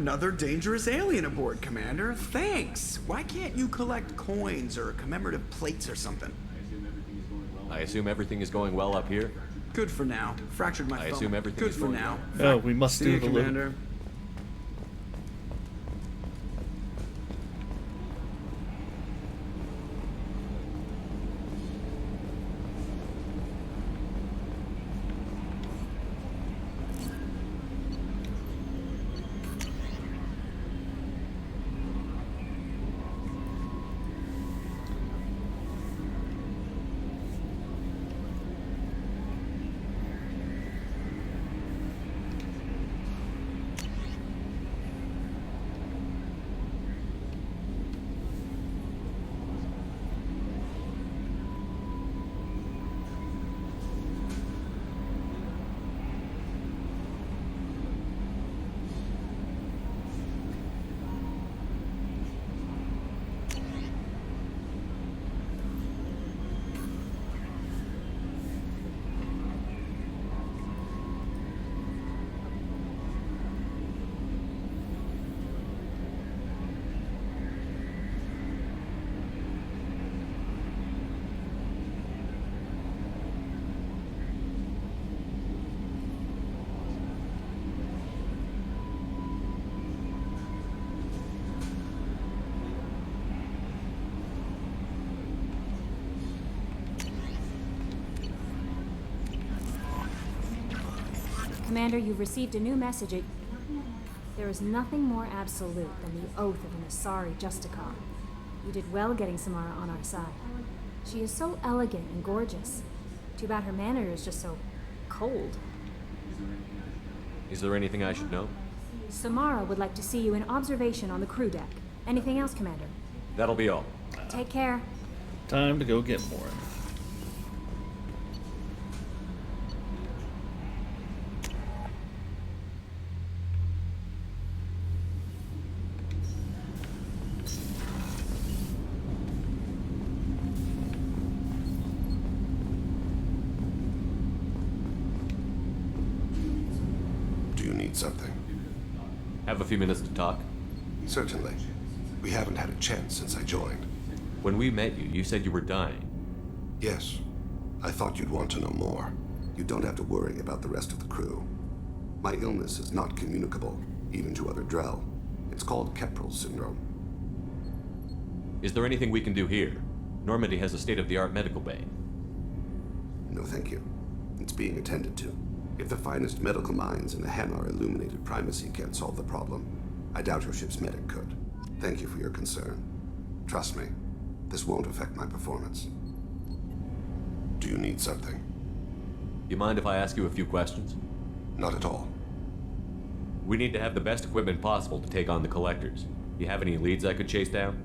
S17: Another dangerous alien aboard, Commander. Thanks. Why can't you collect coins or commemorative plates or something?
S8: I assume everything is going well up here?
S17: Good for now. Fractured my thumb.
S8: I assume everything
S17: Good
S8: is
S17: for
S8: going
S17: now.
S5: Oh, we must
S17: See
S5: do
S17: you,
S5: the little...
S17: Commander.
S1: Commander, you've received a new message. There is nothing more absolute than the oath of an Asari Justicon. You did well getting Samara on our side. She is so elegant and gorgeous. Too bad her manner is just so cold.
S8: Is there anything I should know?
S1: Samara would like to see you in observation on the crew deck. Anything else, Commander?
S8: That'll be all.
S1: Take care.
S5: Time to go get more.
S21: Something.
S8: Have a few minutes to talk?
S21: Certainly. We haven't had a chance since I joined.
S8: When we met you, you said you were dying.
S21: Yes. I thought you'd want to know more. You don't have to worry about the rest of the crew. My illness is not communicable, even to other Drell. It's called Keprel syndrome.
S8: Is there anything we can do here? Normandy has a state-of-the-art medical bay.
S21: No, thank you. It's being attended to. If the finest medical minds in the Hanar Illuminated Primacy can't solve the problem, I doubt your ship's medic could. Thank you for your concern. Trust me, this won't affect my performance. Do you need something?
S8: You mind if I ask you a few questions?
S21: Not at all.
S8: We need to have the best equipment possible to take on the Collectors. You have any leads I could chase down?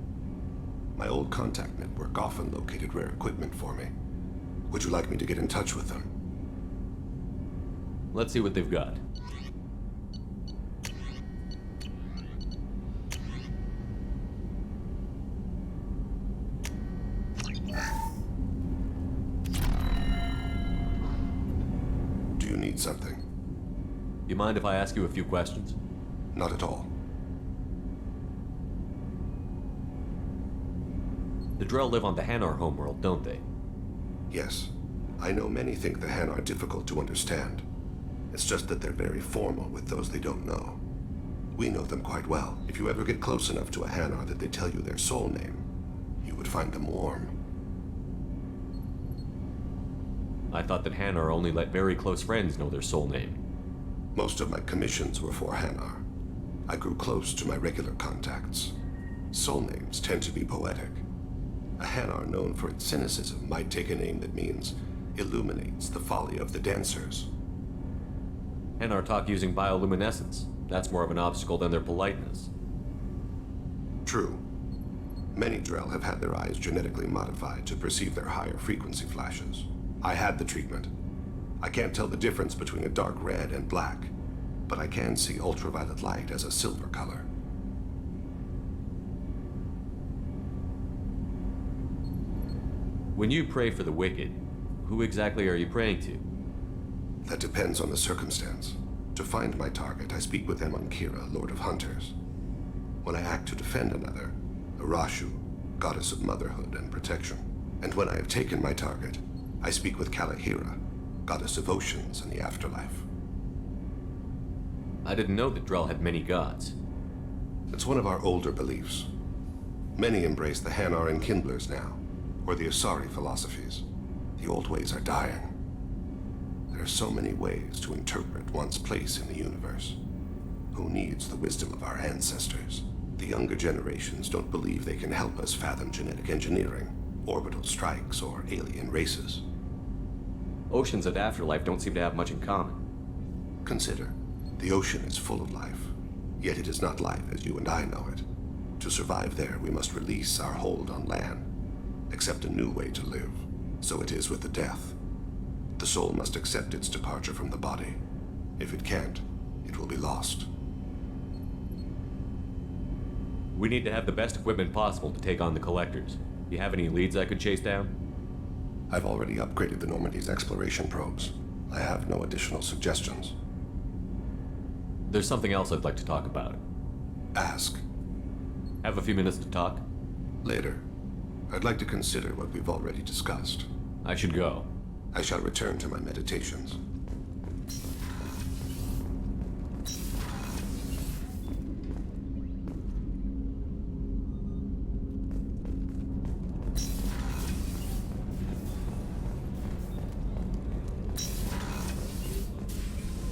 S21: My old contact network often located rare equipment for me. Would you like me to get in touch with them?
S8: Let's see what they've got.
S21: Do you need something?
S8: You mind if I ask you a few questions?
S21: Not at all.
S8: The Drell live on the Hanar homeworld, don't they?
S21: Yes. I know many think the Hanar are difficult to understand. It's just that they're very formal with those they don't know. We know them quite well. If you ever get close enough to a Hanar that they tell you their soul name, you would find them warm.
S8: I thought that Hanar only let very close friends know their soul name.
S21: Most of my commissions were for Hanar. I grew close to my regular contacts. Soul names tend to be poetic. A Hanar known for its cynicism might take a name that means illuminates the folly of the dancers.
S8: Hanar talk using bioluminescence. That's more of an obstacle than their politeness.
S21: True. Many Drell have had their eyes genetically modified to perceive their higher frequency flashes. I had the treatment. I can't tell the difference between a dark red and black, but I can see ultraviolet light as a silver color.
S8: When you pray for the wicked, who exactly are you praying to?
S21: That depends on the circumstance. To find my target, I speak with Kira, Lord of Hunters. When I act to defend another, Arashu, goddess of motherhood and protection. And when I have taken my target, I speak with Kalahira, goddess of oceans and the afterlife.
S8: I didn't know that Drell had many gods.
S21: It's one of our older beliefs. Many embrace the Hanar and Kindlers now, or the Asari philosophies. The old ways are dying. There are so many ways to interpret one's place in the universe. Who needs the wisdom of our ancestors? The younger generations don't believe they can help us fathom genetic engineering, orbital strikes, or alien races.
S8: Oceans and afterlife don't seem to have much in common.
S21: Consider, the ocean is full of life, yet it is not life as you and I know it. To survive there, we must release our hold on land, accept a new way to live. So it is with the death. The soul must accept its departure from the body. If it can't, it will be lost.
S8: We need to have the best equipment possible to take on the Collectors. You have any leads I could chase down?
S21: I've already upgraded the Normandy's exploration probes. I have no additional suggestions.
S8: There's something else I'd like to talk about.
S21: Ask.
S8: Have a few minutes to talk?
S21: Later. I'd like to consider what we've already discussed.
S8: I should go.
S21: I shall return to my meditations.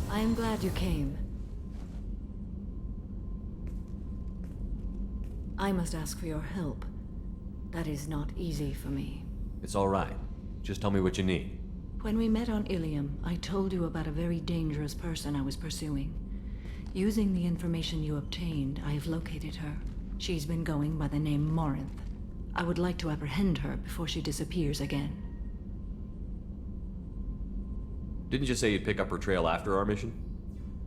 S7: I am glad you came. I must ask for your help. That is not easy for me.
S8: It's all right. Just tell me what you need.
S7: When we met on Ilium, I told you about a very dangerous person I was pursuing. Using the information you obtained, I have located her. She's been going by the name Morinth. I would like to apprehend her before she disappears again.
S8: Didn't you say you'd pick up her trail after our mission?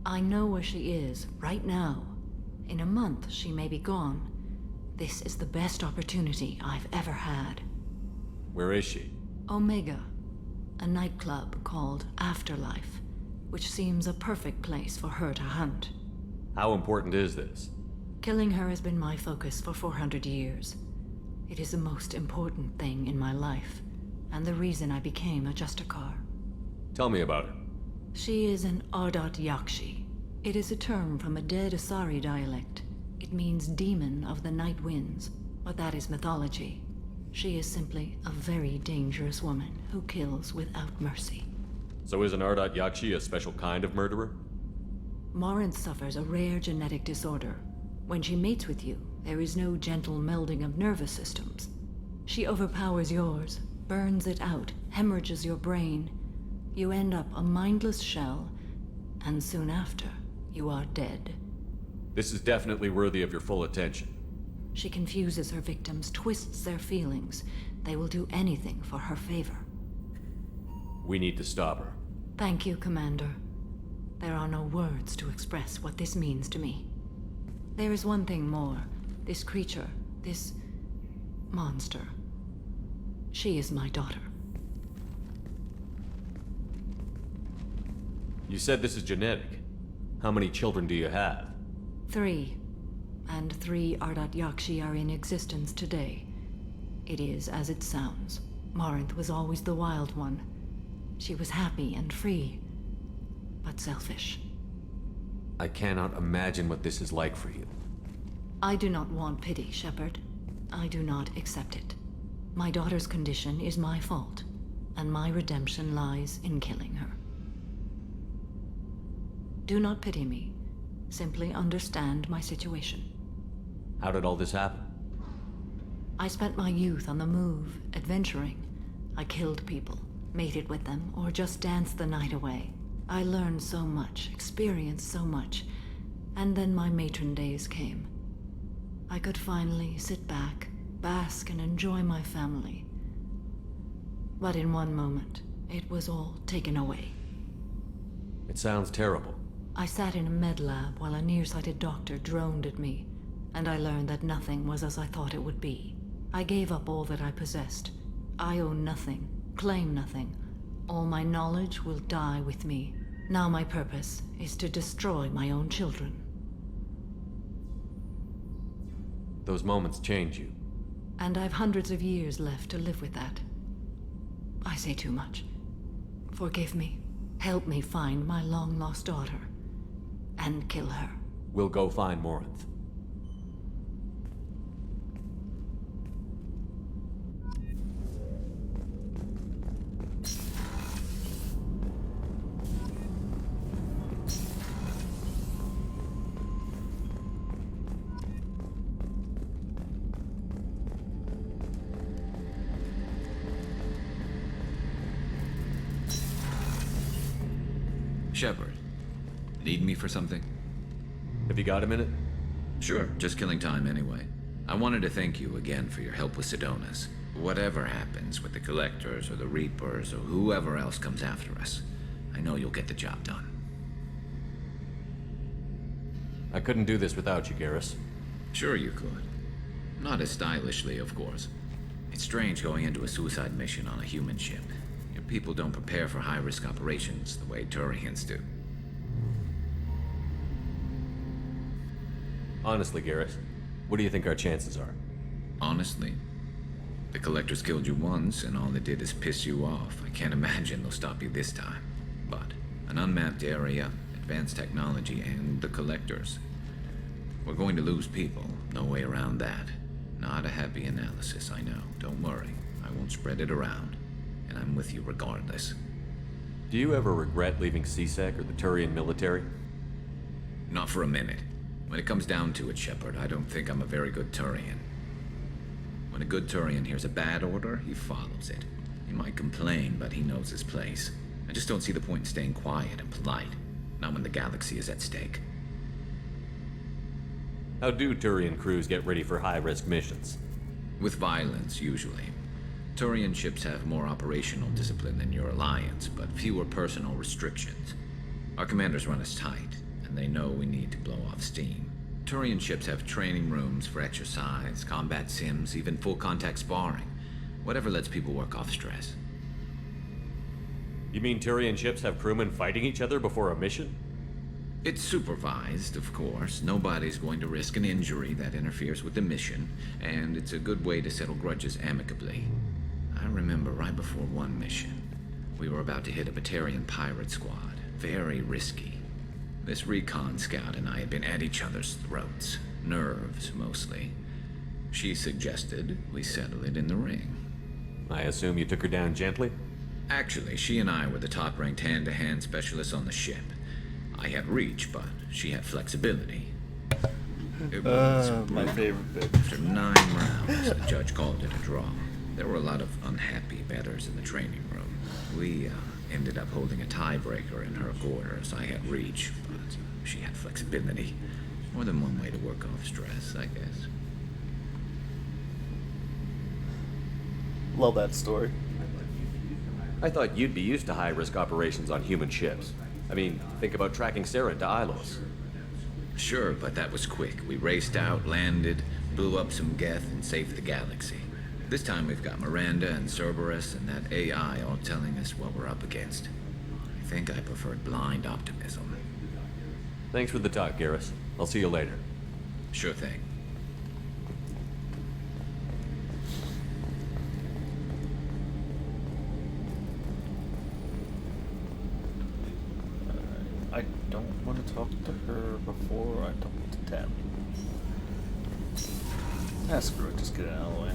S7: I know where she is, right now. In a month, she may be gone. This is the best opportunity I've ever had.
S8: Where is she?
S7: Omega, a nightclub called Afterlife, which seems a perfect place for her to hunt.
S8: How important is this?
S7: Killing her has been my focus for 400 years. It is the most important thing in my life, and the reason I became a Justicar.
S8: Tell me about her.
S7: She is an Ardat Yakshi. It is a term from a dead Asari dialect. It means demon of the night winds, but that is mythology. She is simply a very dangerous woman who kills without mercy.
S8: So is an Ardat Yakshi a special kind of murderer?
S7: Morinth suffers a rare genetic disorder. When she mates with you, there is no gentle melding of nervous systems. She overpowers yours, burns it out, hemorrhages your brain. You end up a mindless shell, and soon after, you are dead.
S8: This is definitely worthy of your full attention.
S7: She confuses her victims, twists their feelings. They will do anything for her favor.
S8: We need to stop her.
S7: Thank you, Commander. There are no words to express what this means to me. There is one thing more. This creature, this monster. She is my daughter.
S8: You said this is genetic. How many children do you have?
S7: 3. And 3 Ardat Yakshi are in existence today. It is as it sounds. Morinth was always the wild one. She was happy and free, but selfish.
S8: I cannot imagine what this is like for you.
S7: I do not want pity, Shepard. I do not accept it. My daughter's condition is my fault, and my redemption lies in killing her. Do not pity me. Simply understand my situation.
S8: How did all this happen?
S7: I spent my youth on the move, adventuring. I killed people, mated with them, or just danced the night away. I learned so much, experienced so much, and then my matron days came. I could finally sit back, bask, and enjoy my family. But in one moment, it was all taken away.
S8: It sounds terrible.
S7: I sat in a med lab while a nearsighted doctor droned at me, and I learned that nothing was as I thought it would be. I gave up all that I possessed. I own nothing, claim nothing. All my knowledge will die with me. Now my purpose is to destroy my own children.
S8: Those moments change you.
S7: And I've hundreds of years left to live with that. I say too much. Forgive me. Help me find my long-lost daughter. And kill her.
S8: We'll go find Morinth.
S13: Shepard, need me for something?
S8: Have you got a minute?
S13: Sure, just killing time anyway. I wanted to thank you again for your help with Sedona's. Whatever happens with the Collectors or the Reapers or whoever else comes after us, I know you'll get the job done.
S8: I couldn't do this without you, Garrus.
S13: Sure you could. Not as stylishly, of course. It's strange going into a suicide mission on a human ship. Your people don't prepare for high-risk operations the way Turians do.
S8: Honestly, Garrus, what do you think our chances are?
S13: Honestly? The Collectors killed you once, and all they did is piss you off. I can't imagine they'll stop you this time. But an unmapped area, advanced technology, and the Collectors. We're going to lose people. No way around that. Not a happy analysis, I know. Don't worry. I won't spread it around. And I'm with you regardless.
S8: Do you ever regret leaving CSEC or the Turian military?
S13: Not for a minute. When it comes down to it, Shepard, I don't think I'm a very good Turian. When a good Turian hears a bad order, he follows it. He might complain, but he knows his place. I just don't see the point in staying quiet and polite. Not when the galaxy is at stake.
S8: How do Turian crews get ready for high-risk missions?
S13: With violence, usually. Turian ships have more operational discipline than your alliance, but fewer personal restrictions. Our commanders run us tight, and they know we need to blow off steam. Turian ships have training rooms for exercise, combat sims, even full-contact sparring. Whatever lets people work off stress.
S8: You mean Turian ships have crewmen fighting each other before a mission?
S13: It's supervised, of course. Nobody's going to risk an injury that interferes with the mission, and it's a good way to settle grudges amicably. I remember right before one mission, we were about to hit a Batarian pirate squad. Very risky. This recon scout and I had been at each other's throats. Nerves, mostly. She suggested we settle it in the ring.
S8: I assume you took her down gently?
S13: Actually, she and I were the top-ranked hand-to-hand specialists on the ship. I had reach, but she had flexibility. It was
S5: my favorite bit.
S13: After 9 rounds, the judge called it a draw. There were a lot of unhappy bettors in the training room. We ended up holding a tiebreaker in her quarters. I had reach, but she had flexibility. More than one way to work off stress, I guess.
S5: Love that story.
S8: I thought you'd be used to high-risk operations on human ships. I mean, think about tracking Sarah to Ilos.
S13: Sure, but that was quick. We raced out, landed, blew up some Geth, and saved the galaxy. This time we've got Miranda and Cerberus and that AI all telling us what we're up against. I think I preferred blind optimism.
S8: Thanks for the talk, Garrus. I'll see you later.
S13: Sure thing.
S5: I don't want to talk to her before I talk to Tam. Ah, screw it, just get it out of the way.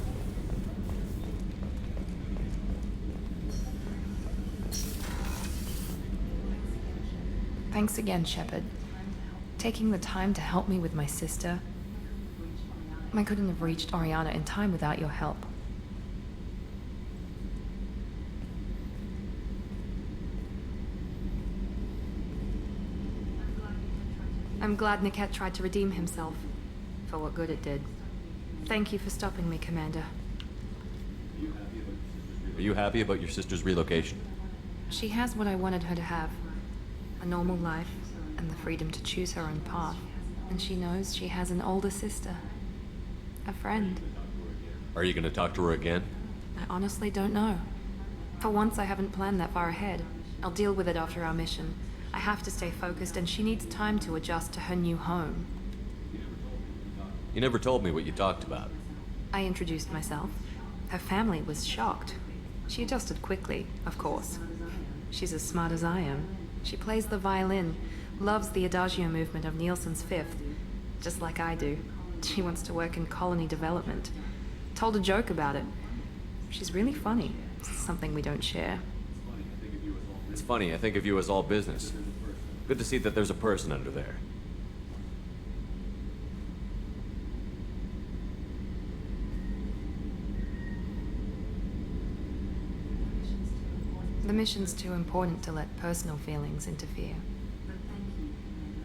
S18: Thanks again, Shepard. Taking the time to help me with my sister. I couldn't have reached Oriana in time without your help. I'm glad Niket tried to redeem himself, for what good it did. Thank you for stopping me, Commander.
S8: Are you happy about your sister's relocation?
S18: She has what I wanted her to have. A normal life, and the freedom to choose her own path. And she knows she has an older sister. A friend.
S8: Are you going to talk to her again?
S18: I honestly don't know. For once, I haven't planned that far ahead. I'll deal with it after our mission. I have to stay focused, and she needs time to adjust to her new home.
S8: You never told me what you talked about.
S18: I introduced myself. Her family was shocked. She adjusted quickly, of course. She's as smart as I am. She plays the violin, loves the adagio movement of Nielsen's Fifth, just like I do. She wants to work in colony development. Told a joke about it. She's really funny. It's something we don't share.
S8: It's funny, I think of you as all business. Good to see that there's a person under there.
S18: The mission's too important to let personal feelings interfere.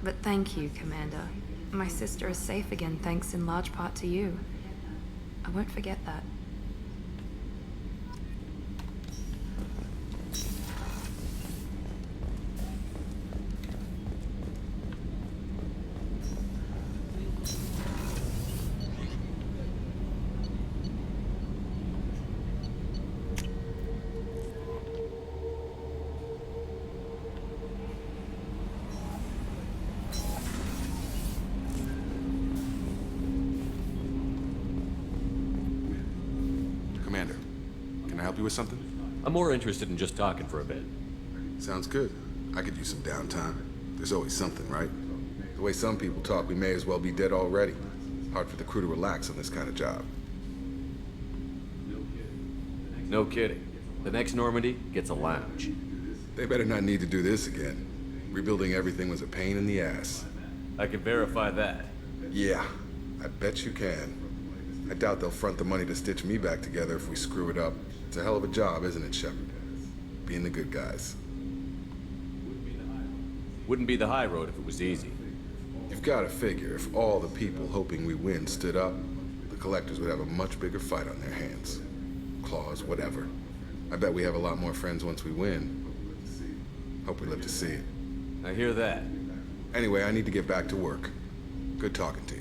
S18: But thank you, Commander. My sister is safe again thanks in large part to you. I won't forget that.
S22: Commander, can I help you with something?
S8: I'm more interested in just talking for a bit.
S22: Sounds good. I could use some downtime. There's always something, right? The way some people talk, we may as well be dead already. Hard for the crew to relax on this kind of job.
S8: No kidding. The next Normandy gets a lounge.
S22: They better not need to do this again. Rebuilding everything was a pain in the ass.
S8: I can verify that.
S22: Yeah, I bet you can. I doubt they'll front the money to stitch me back together if we screw it up. It's a hell of a job, isn't it, Shepard? Being the good guys.
S8: Wouldn't be the high road if it was easy.
S22: You've got to figure, if all the people hoping we win stood up, the collectors would have a much bigger fight on their hands. Claws, whatever. I bet we have a lot more friends once we win. Hope we live to see it.
S8: I hear that.
S22: Anyway, I need to get back to work. Good talking to you.